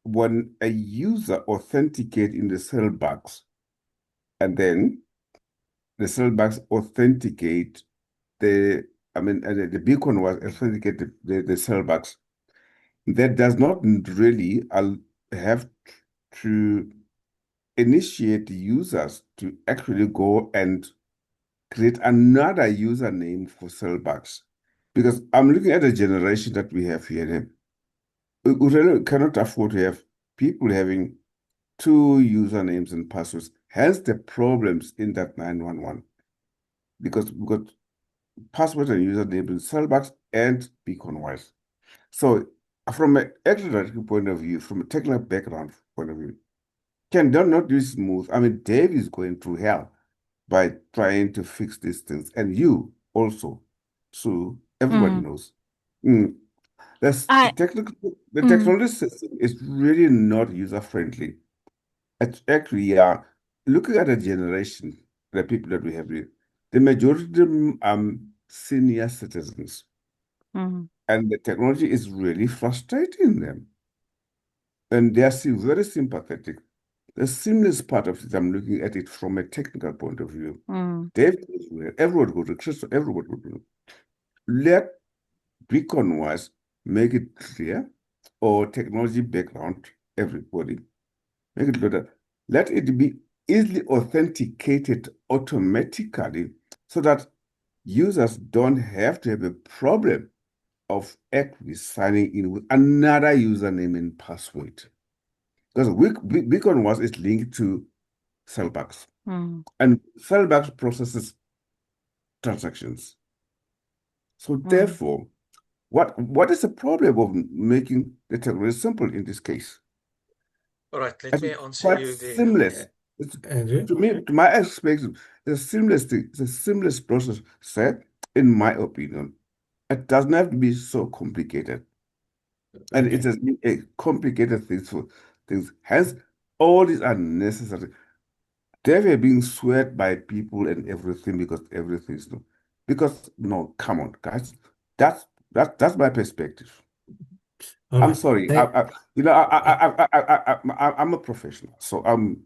when a user authenticate in the Cellbox and then the Cellbox authenticate the beacon was authenticate the Cellbox, that does not really have to initiate the users to actually go and create another username for Cellbox. Because I'm looking at the generation that we have here. We really cannot afford to have people having two usernames and passwords. Hence the problems in that 911. Because we've got password and username in Cellbox and Beaconwise. So from an actual point of view, from a technical background point of view, can they not do smooth? I mean, Dave is going through hell by trying to fix these things. And you also. So everybody knows. The technology system is really not user-friendly. It's actually, looking at the generation, the people that we have here, the majority of them are senior citizens. And the technology is really frustrating them. And they are very sympathetic. The seamless part of it, I'm looking at it from a technical point of view. Dave goes well, everyone goes to Crystal, everyone goes to let Beacon-wise make it clear or technology background, everybody, make it better. Let it be easily authenticated automatically so that users don't have to have a problem of actually signing in with another username and password. Because Beacon was is linked to Cellbox, and Cellbox processes transactions. So therefore, what is the problem of making the technology simple in this case? All right, let And me it's answer quite you there, seamless. Andrew. To me, to my perspective, it's a seamless thing. It's a seamless process, sir, in my opinion. It doesn't have to be so complicated. And it has been a complicated thing for things. Hence, all these are necessary. They were being sweat by people and everything because everything is no. Because no, come on, guys. That's my perspective. All I'm right. sorry. I'm a professional, so I'm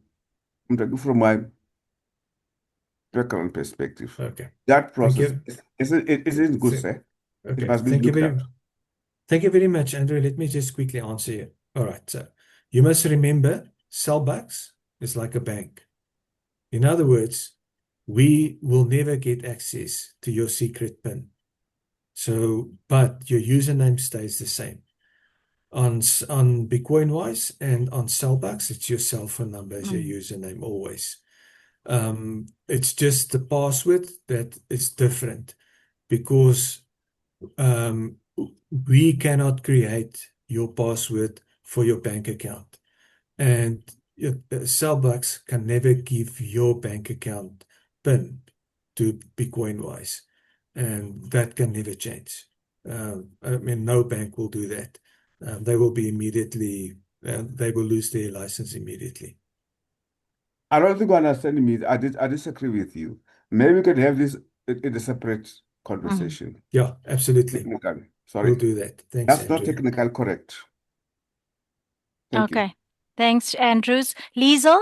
talking from my background perspective. Okay. That Thank process you. isn't good, sir. It Okay. must be Thank you looked at. Thank you very much, Andrew. Let me just quickly answer you. All right. So you must remember, Cellbucks is like a bank. In other words, we will never get access to your secret PIN. So, but your username stays the same. On Bitcoinwise and on Cellbucks, it's your cell phone number as your username always. It's just the password that is different because we cannot create your password for your bank account. And Cellbucks can never give your bank account PIN to Bitcoinwise. And that can never change. I mean, no bank will do that. They will be immediately, they will lose their license immediately. I don't think you understand me. I disagree with you. Maybe we can have this in a separate conversation. Yeah, absolutely. Technically. Sorry. We'll do that. Thanks, That's not Andrew. technical correct. Thank you. Okay. Thanks, Andrews. Liesel?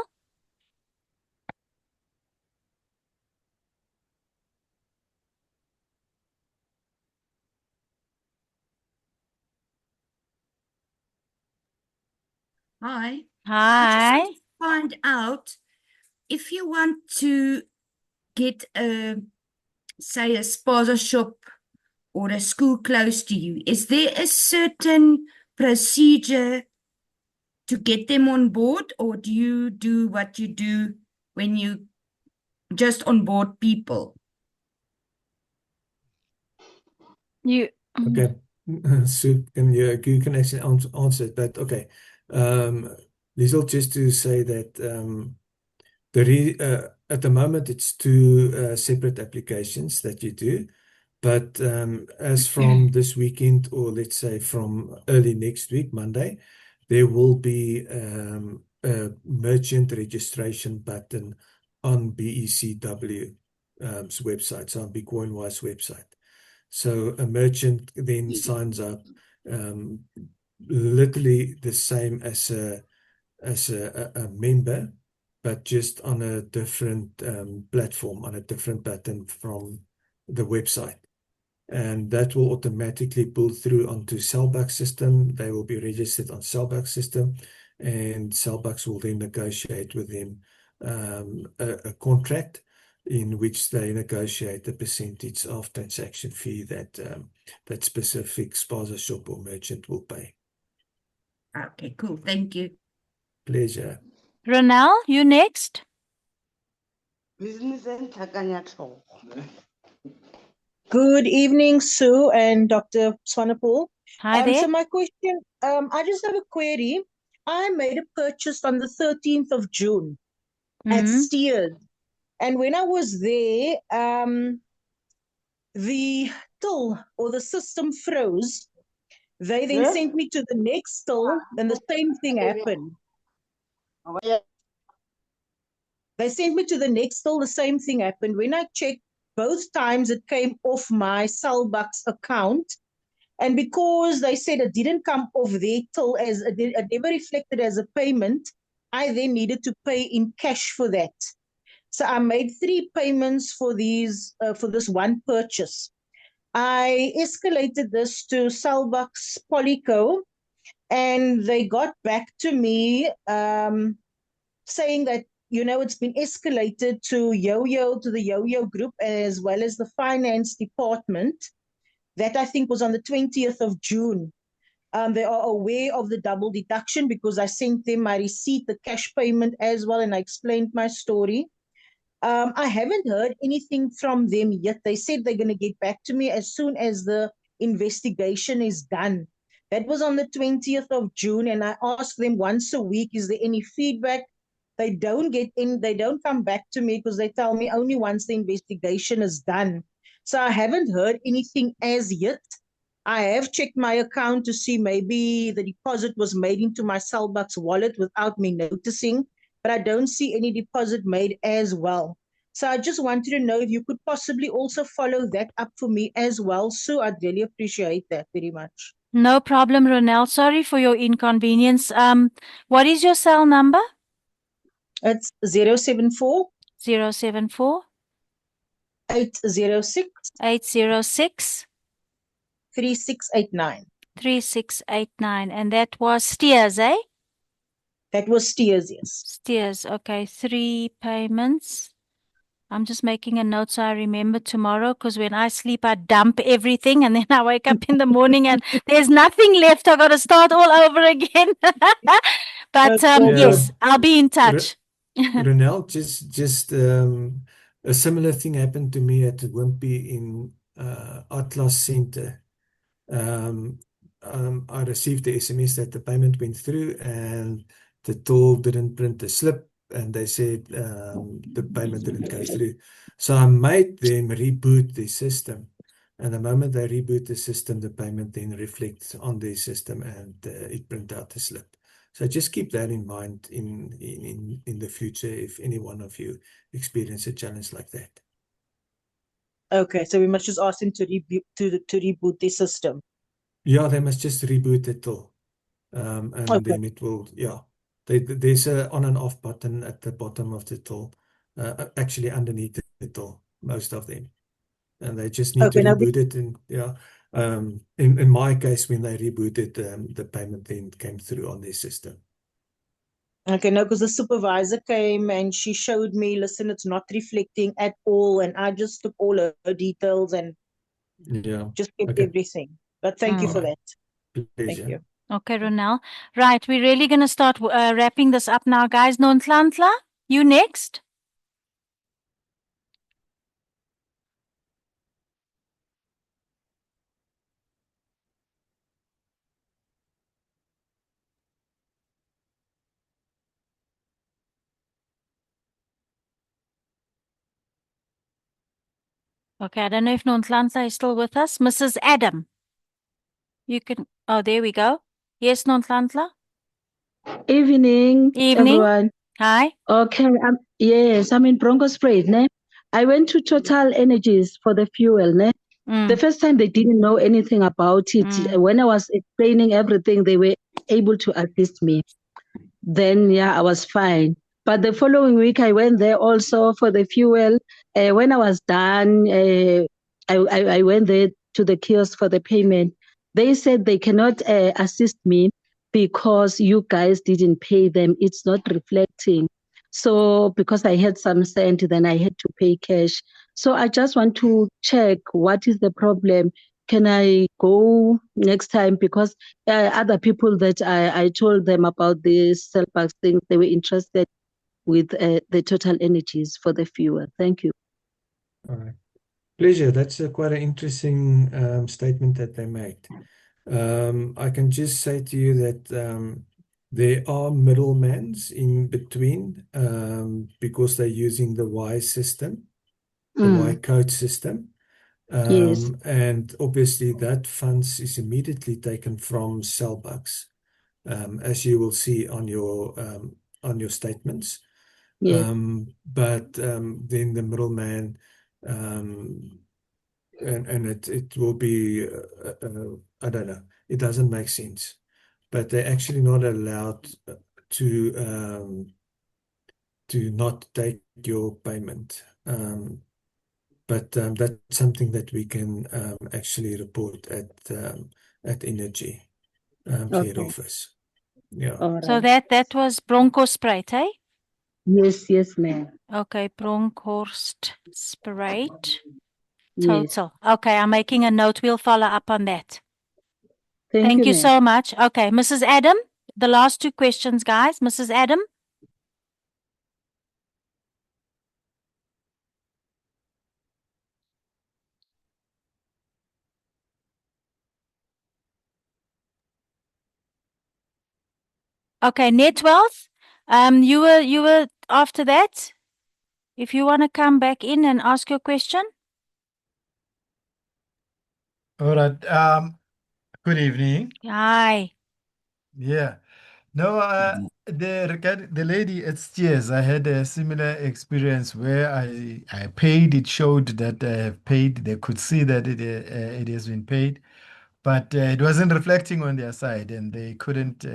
Hi. I just Hi. want to find out if you want to get say a spaza shop or a school close to you, is there a certain procedure to get them on board, or do you do what you do when you just onboard people? You Okay. So you can actually answer it, but okay. Liesel, just to say that at the moment it's two separate applications that you do, but as from this weekend, or let's say from early next week, Monday, there will be a merchant registration button on BECW's website, so on Bitcoinwise website. So a merchant then signs up, literally the same as a member, but just on a different platform, on a different button from the website. And that will automatically pull through onto Cellbucks system. They will be registered on Cellbucks system, and Cellbucks will then negotiate with them a contract in which they negotiate the percentage of transaction fee that that specific spaza shop or merchant will pay. Okay, cool. Thank you. Pleasure. Ronel, you next. Good evening, Sue and Dr. Swanepoel. Hi there. So my question, I just have a query. I made a purchase on the 13th of June at Steers. And when I was there, the till or the system froze. They then sent me to the next till, and the same thing happened. They sent me to the next till, the same thing happened. When I checked, both times it came off my Cellbucks account. And because they said it didn't come off their till, as it never reflected as a payment, I then needed to pay in cash for that. So I made 3 payments for this one purchase. I escalated this to Cellbucks Polyco, And they got back to me saying that, it's been escalated to the Yo-Yo group, as well as the finance department. That I think was on the 20th of June. They are aware of the double deduction because I sent them my receipt, the cash payment as well, and I explained my story. I haven't heard anything from them yet. They said they're going to get back to me as soon as the investigation is done. That was on the 20th of June, and I asked them once a week, is there any feedback? They don't come back to me because they tell me only once the investigation is done. So I haven't heard anything as yet. I have checked my account to see maybe the deposit was made into my Cellbucks wallet without me noticing, but I don't see any deposit made as well. So I just wanted to know if you could possibly also follow that up for me as well. So I'd really appreciate that very much. No problem, Ronelle. Sorry for your inconvenience. What is your cell number? It's 074 074 806 806 3689. 3689. And that was Steers, eh? That was Steers, yes. Steers. Okay, 3 payments. I'm just making a note so I remember tomorrow, because when I sleep, I dump everything and then I wake up in the morning and there's nothing left. I got to start all over again. But yes, I'll be in touch. Ronelle, just a similar thing happened to me at Wimpy in Atlas Center. I received the SMS that the payment went through and the toll didn't print the slip, and they said the payment didn't go through. So I made them reboot the system. And the moment they reboot the system, the payment then reflects on their system and it print out the slip. So just keep that in mind in the future if any one of you experience a challenge like that. Okay, so we must just ask them to reboot the system. Yeah, they must just reboot it all. And then it will, there's a on and off button at the bottom of the tool, actually underneath the tool, most of them. And they just need to reboot it. And in my case, when they rebooted, the payment then came through on their system. Okay, no, because the supervisor came and she showed me, listen, it's not reflecting at all. And I just took all her details and just kept everything. But thank you for that. Pleasure. Thank you. Okay, Ronelle. Right, we're really going to start wrapping this up now, guys. Nonhlanhla, you next. Okay, I don't know if Nonhlanhla is still with us. Mrs. Adam, you can, there we go. Yes, Nonhlanhla. Evening, everyone. Hi. Okay, yes, I'm in Bronkhorstspruit, ne? I went to Total Energies for the fuel, ne? The first time they didn't know anything about it. When I was explaining everything, they were able to assist me. Then, I was fine. But the following week, I went there also for the fuel. When I was done, I went there to the kiosk for the payment. They said they cannot assist me because you guys didn't pay them. It's not reflecting. So because I had some cent, then I had to pay cash. So I just want to check what is the problem. Can I go next time? Because other people that I told them about this Cellbucks thing, they were interested with the Total Energies for the fuel. Thank you. All right. Pleasure. That's quite an interesting statement that they made. I can just say to you that there are middlemen in between because they're using the Y system, the Y code system. Yes. And obviously that funds is immediately taken from Cellbucks, as you will see on your statements. Yes. But then the middleman, and it will be, I don't know, it doesn't make sense. But they're actually not allowed to not take your payment. But that's something that we can actually report at Energy. care Okay. of us. Yeah. All So right. that was Bronchosprate, eh? Yes, ma'am. Okay, Bronkhorst Sprite Yes. total. Okay, I'm making a note. We'll follow up on that. Thank Thank you, you ma'am. so much. Okay, Mrs. Adam, the last two questions, guys. Mrs. Adam. Okay, net wealth. You were after that. If you want to come back in and ask your question. All right. Good evening. Hi. Yeah. No, the lady at Steers, I had a similar experience where I paid. It showed that I have paid. They could see that it has been paid, but it wasn't reflecting on their side, and they couldn't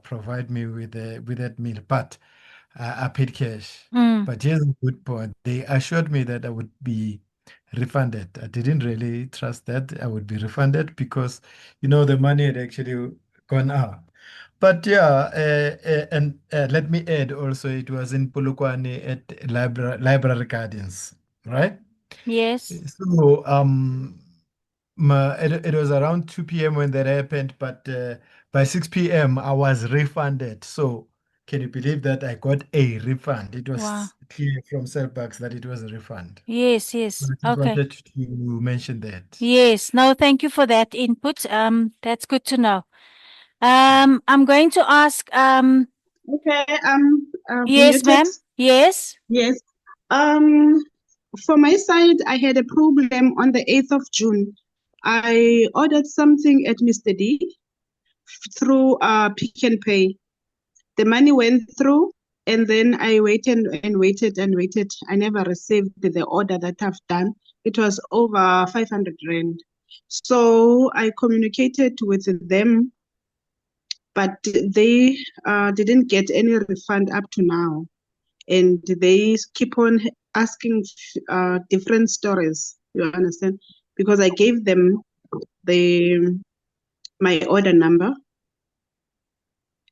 provide me with that meal. But I paid cash. Mm. But here's a good point. They assured me that I would be refunded. I didn't really trust that I would be refunded because, the money had actually gone out. But yeah, and let me add also, it was in Polokwane at Library Gardens, right? Yes. So it was around 2 p.m. when that happened, but by 6 p.m. I was refunded. So can you believe that I got a refund? It Wow. was clear from Cellbucks that it was a refund. Yes, So yes. I just Okay. wanted to mention that. Yes. No, thank you for that input. That's good to know. I'm going to ask Okay, yes, muted. ma'am. Yes. Yes. For my side, I had a problem on the 8th of June. I ordered something at Mr. D through Pick and Pay. The money went through, and then I waited and waited and waited. I never received the order that I've done. It was over 500 rand. So I communicated with them, but they didn't get any refund up to now. And they keep on asking different stories. You understand? Because I gave them my order number,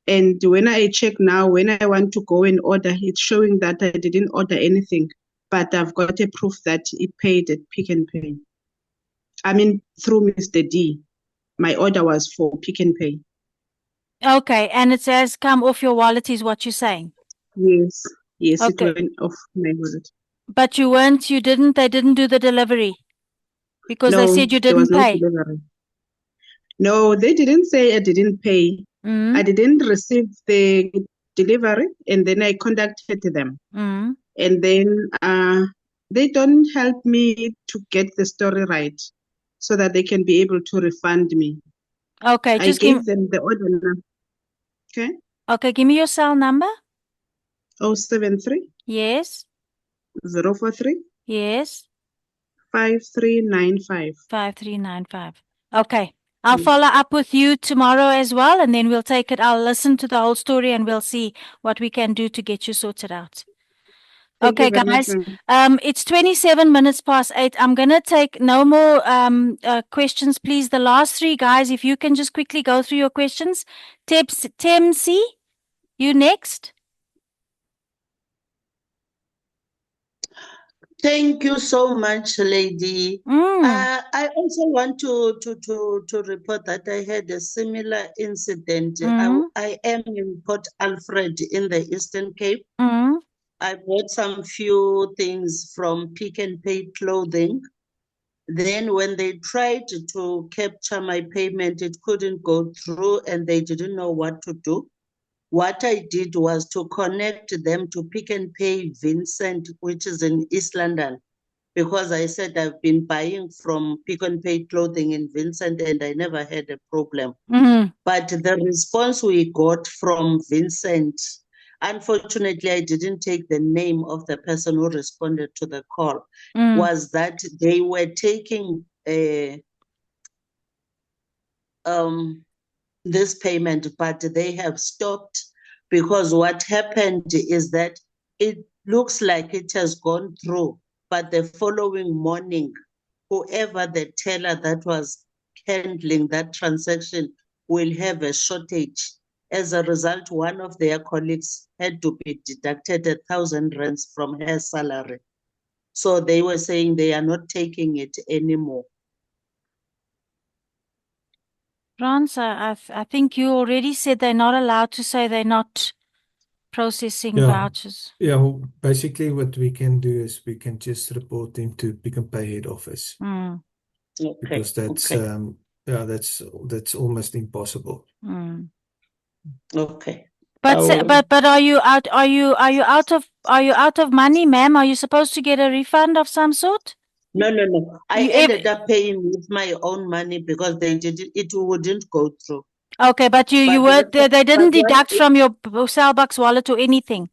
and when I check now, when I want to go and order, it's showing that I didn't order anything, but I've got a proof that it paid at Pick and Pay. I mean, through Mr. D. My order was for Pick and Pay. Okay, and it says come off your wallet is what you're saying. Yes, yes, it Okay. went off my wallet. But they didn't do the delivery because they No, said you there was didn't no pay. delivery. No, they didn't say I didn't pay. Mm. I didn't receive the delivery, and then I contacted them. Mm. And then they don't help me to get the story right so that they can be able to refund me. Okay, I just give gave them the order number. Okay. Okay, give me your cell number. 073 Yes. 043 Yes. 5395. 5395. Okay. I'll follow up with you tomorrow as well, and then we'll take it. I'll listen to the whole story and we'll see what we can do to get you sorted out. Thank you Okay, very much, guys. ma'am. It's 27 minutes past 8. I'm gonna take no more questions, please. The last three guys, if you can just quickly go through your questions. Temsi, you next. Thank you so much, lady. I also want to report that I had a similar incident. I am in Port Alfred in the Eastern Cape. I bought some few things from Pick and Pay clothing. Then when they tried to capture my payment, it couldn't go through and they didn't know what to do. What I did was to connect them to Pick and Pay Vincent, which is in East London, because I said I've been buying from Pick and Pay clothing in Vincent and I never had a problem. But the response we got from Vincent, unfortunately, I didn't take the name of the person who responded to the call, was that they were taking this payment, but they have stopped because what happened is that it looks like it has gone through, but the following morning, whoever the teller that was handling that transaction will have a shortage. As a result, one of their colleagues had to be deducted 1,000 rands from her salary. So they were saying they are not taking it anymore. Frans, I think you already said they're not allowed to say they're not processing vouchers. Yeah, well, basically what we can do is we can just report them to Pick n Pay head office. Okay. Because that's yeah, that's almost impossible. Okay. But are you out of money, ma'am? Are you supposed to get a refund of some sort? No. I ended up paying with my own money because it wouldn't go through. Okay, but they didn't deduct from your Cellbucks wallet or anything.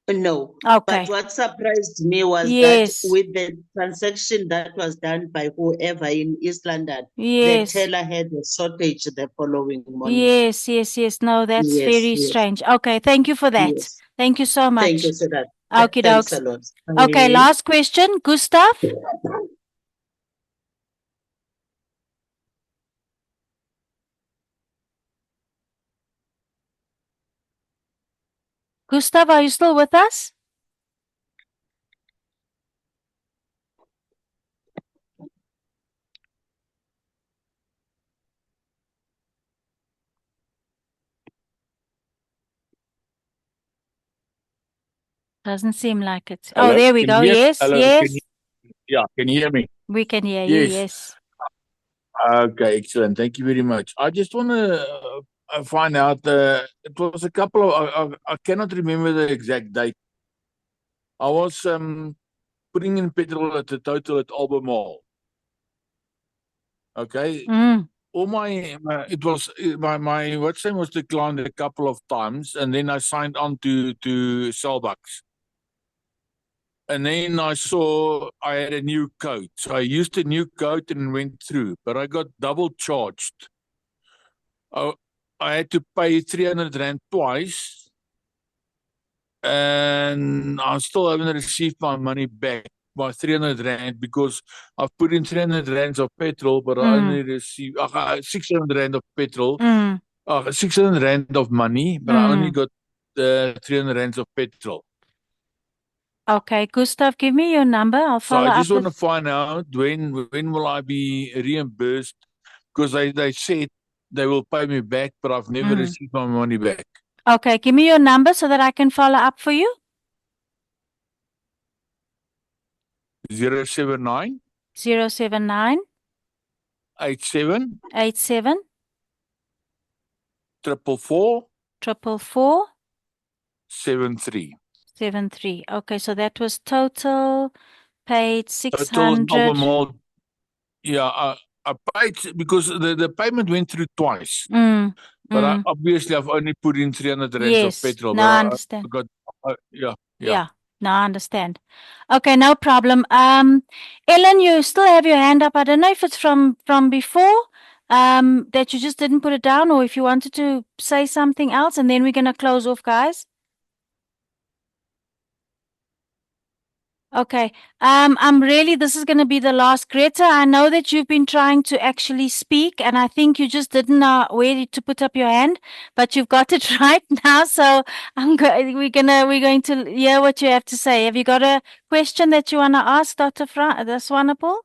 No. Okay. But what surprised me was Yes. that with the transaction that was done by whoever in East London, Yes. the teller had a shortage the following morning. Yes. No, that's very strange. Okay, thank you for that. Yes. Thank you so much. Thank you, Siddharth. Okie Thanks dokes. a lot. Okay, Bye. last question. Gustav? Gustav, are you still with us? Doesn't seem like it. Hello? Oh, there we Can go. you hear- Yes, Hello, yes. can you hear me? We can hear you, yes. Okay, excellent. Thank you very much. I just want to find out, it was a couple of, I cannot remember the exact date. I was putting in petrol at the total at Albemarle. Okay. All my watch time was declined a couple of times, and then I signed on to Cellbucks. And then I saw I had a new code. So I used a new code and went through, but I got double charged. I had to pay 300 Rand twice, and I still haven't received my money back, my 300 Rand, because I've put in 300 Rands of petrol, but I only received 600 Rand of petrol, 600 Rand of money, but I only got 300 Rands of petrol. Okay, Gustav, give me your number. I'll So follow I up just want to with... find out when will I be reimbursed, because they said they will pay me back, but I've never received my money back. Okay, give me your number so that I can follow up for you. 079 079 87 87 444 444 73. 73. Okay, so that was total paid Total 600. Albemarle. Yeah, I paid because the payment went through twice. But obviously I've only put in 300 Rands of Yes, petrol. no, But I I understand. got, yeah. Yeah, no, I understand. Okay, no problem. Ellen, you still have your hand up. I don't know if it's from before, that you just didn't put it down, or if you wanted to say something else, and then we're gonna close off, guys. Okay. This is gonna be the last. Greta, I know that you've been trying to actually speak, and I think you just didn't know where to put up your hand, but you've got it right now. So we're going to hear what you have to say. Have you got a question that you want to ask, Dr. Swanepoel?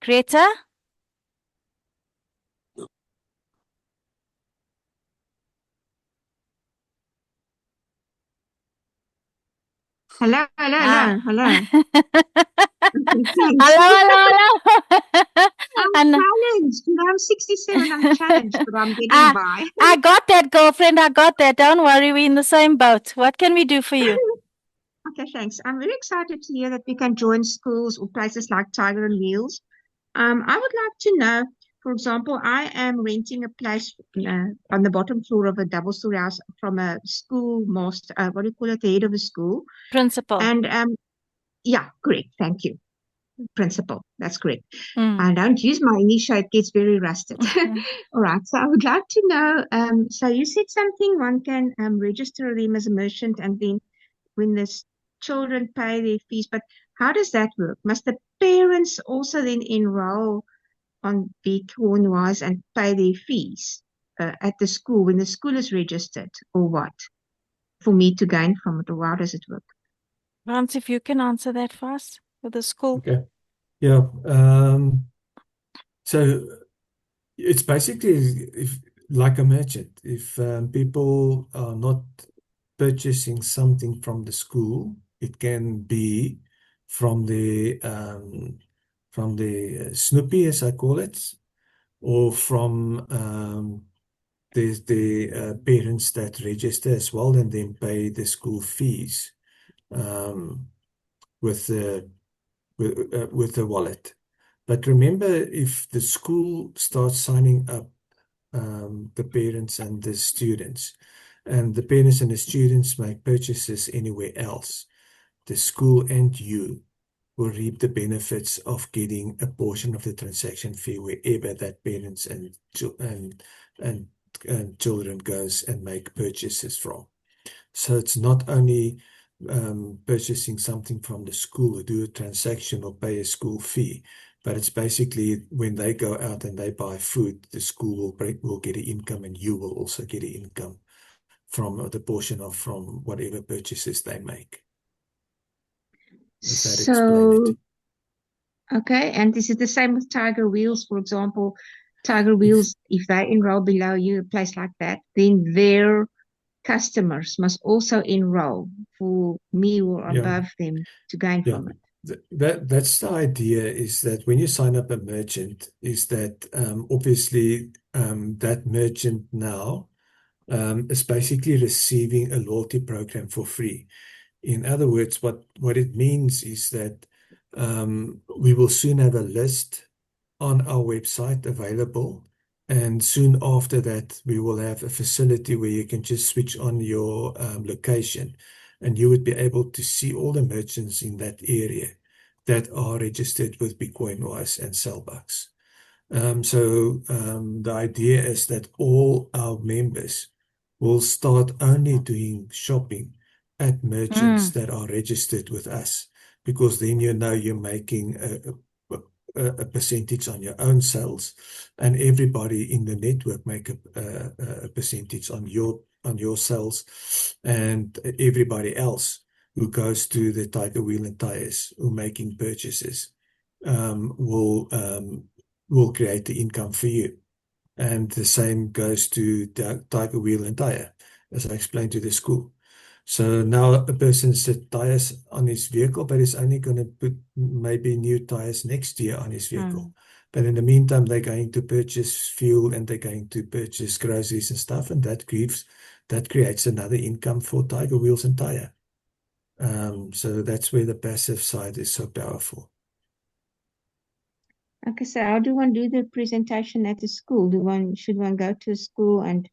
Greta? Hello. I'm confused. Hello. I'm challenged. I'm 67. I'm challenged, but I'm getting by. I got that, girlfriend. I got that. Don't worry. We're in the same boat. What can we do for you? Okay, thanks. I'm very excited to hear that we can join schools or places like Tiger and Wheels. I would like to know, for example, I am renting a place on the bottom floor of a double-story house from a school master, what do you call it, the head of the school. Principal. And yeah, great. Thank you. Principal. That's correct. I don't use my initial, it gets very rusted. All right. So I would like to know, so you said something, one can register them as a merchant, and then when the children pay their fees, but how does that work? Must the parents also then enroll on Bitcoin-wise and pay their fees at the school when the school is registered, or what? For me to gain from it, or how does it work? Hans, if you can answer that for us with the school. Okay. Yeah. So it's basically like a merchant. If people are not purchasing something from the school, it can be from the Snoopy, as I call it, or from the parents that register as well, and then pay the school fees with the wallet. But remember, if the school starts signing up the parents and the students, and the parents and the students make purchases anywhere else, the school and you will reap the benefits of getting a portion of the transaction fee wherever that parents and children goes and make purchases from. So it's not only purchasing something from the school or do a transaction or pay a school fee, but it's basically when they go out and they buy food, the school will get an income, and you will also get an income from the portion of from whatever purchases they make. Does that explain it? Okay, and this is the same with Tiger Wheels, for example. Tiger Wheels, if they enroll below you, a place like that, then their customers must also enroll for me or above them to gain from it. That's the idea, is that when you sign up a merchant, is that obviously that merchant now is basically receiving a loyalty program for free. In other words, what it means is that we will soon have a list on our website available, and soon after that we will have a facility where you can just switch on your location, and you would be able to see all the merchants in that area that are registered with Bitcoin-wise and Sellbucks. The idea is that all our members will start only doing shopping at merchants that are registered with us, because then you know you're making a percentage on your own sales, and everybody in the network make a percentage on your sales, and everybody else who goes to the Tiger Wheel and Tires who making purchases will create the income for you. And the same goes to the Tiger Wheel and Tire, as I explained to the school. So now a person set tires on his vehicle, but is only going to put maybe new tires next year on his vehicle. But in the meantime, they're going to purchase fuel, and they're going to purchase groceries and stuff, and that creates another income for Tiger Wheels and Tire. So that's where the passive side is so powerful. Okay, so how do one do the presentation at the school? Should one go to a school and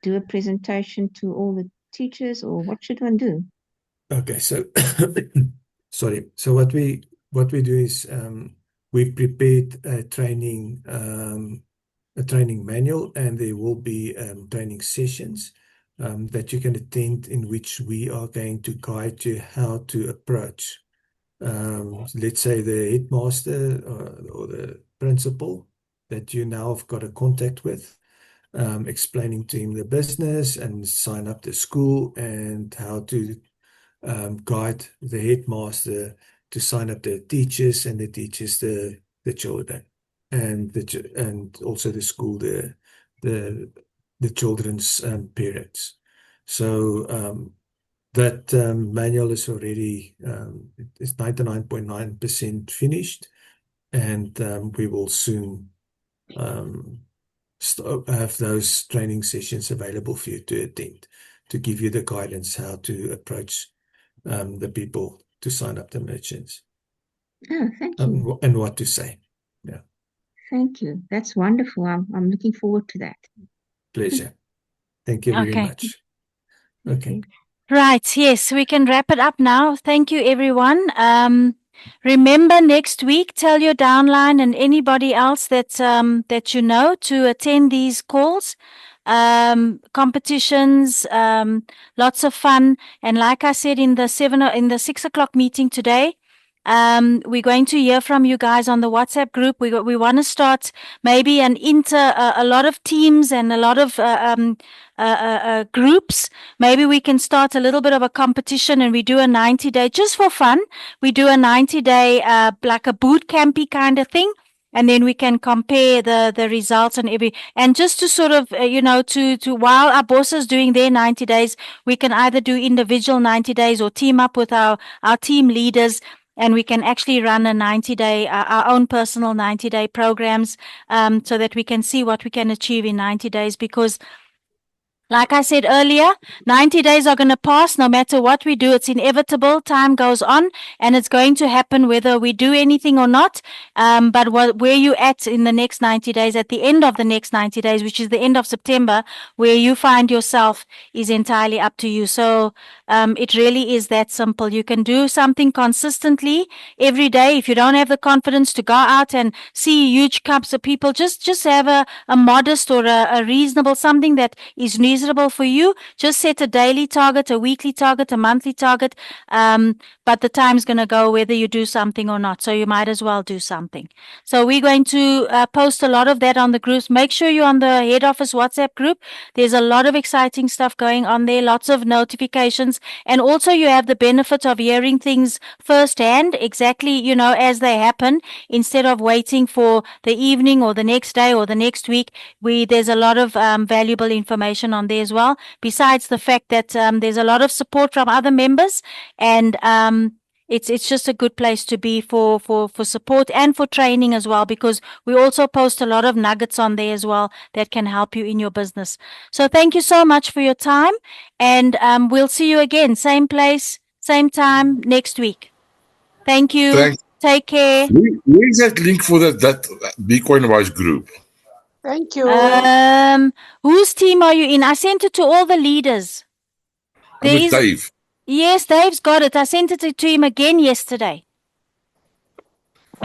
do a presentation to all the teachers, or what should one do? Okay, so sorry. So what we do is we've prepared a training manual, and there will be training sessions that you can attend, in which we are going to guide you how to approach, let's say, the headmaster or the principal that you now have got a contact with, explaining to him the business and sign up the school, and how to guide the headmaster to sign up the teachers, and the teachers the children, and also the school the children's parents. So that manual is already it's 99.9% finished, and we will soon have those training sessions available for you to attend, to give you the guidance how to approach the people to sign up the merchants. Oh, thank you. And what to say. Yeah. Thank you. That's wonderful. I'm looking forward to that. Pleasure. Thank you very Okay. much. Okay. Right. Yes, we can wrap it up now. Thank you, everyone. Remember, next week, tell your downline and anybody else that you know to attend these calls, competitions, lots of fun. And like I said in the 6 o'clock meeting today, We're going to hear from you guys on the WhatsApp group. We want to start maybe a lot of teams and a lot of groups. Maybe we can start a little bit of a competition and we do a 90-day just for fun. We do a 90-day like a boot campy kind of thing. And then we can compare the results and just to sort of, to while our boss is doing their 90 days, we can either do individual 90 days or team up with our team leaders, and we can actually run a 90-day, our own personal 90-day programs, so that we can see what we can achieve in 90 days. Because like I said earlier, 90 days are going to pass no matter what we do. It's inevitable. Time goes on and it's going to happen whether we do anything or not. But where you at in the next 90 days, at the end of the next 90 days, which is the end of September, where you find yourself is entirely up to you. So it really is that simple. You can do something consistently every day. If you don't have the confidence to go out and see huge cups of people, just have a modest or a reasonable, something that is reasonable for you. Just set a daily target, a weekly target, a monthly target. But the time's going to go whether you do something or not. So you might as well do something. So we're going to post a lot of that on the groups. Make sure you're on the head office WhatsApp group. There's a lot of exciting stuff going on there, lots of notifications. And also you have the benefit of hearing things firsthand, exactly, as they happen, instead of waiting for the evening or the next day or the next week. There's a lot of valuable information on there as well, besides the fact that there's a lot of support from other members, and it's just a good place to be for support and for training as well, because we also post a lot of nuggets on there as well that can help you in your business. So thank you so much for your time, and we'll see you again, same place, same time next week. Thank you. Thanks. Take care. Where is that link for that Bitcoin Wise group? Thank you. Whose team are you in? I sent it to all the leaders. I'm with Dave. Yes, Dave's got it. I sent it to him again yesterday.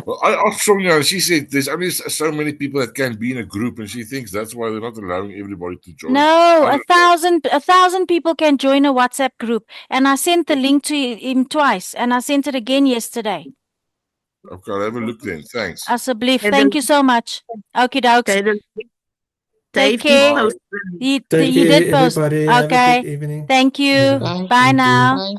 Well, I asked Sonia, and she said there's only so many people that can be in a group, and she thinks that's why they're not allowing everybody to join. No, 1,000 people can join a WhatsApp group, and I sent the link to him twice, and I sent it again yesterday. Okay, I'll have a look then. Thanks. Asseblief. Thank you so much. Okie dokes. Take care. He Take did care, post. everybody. Have a Okay. good evening. Thank you. Bye now.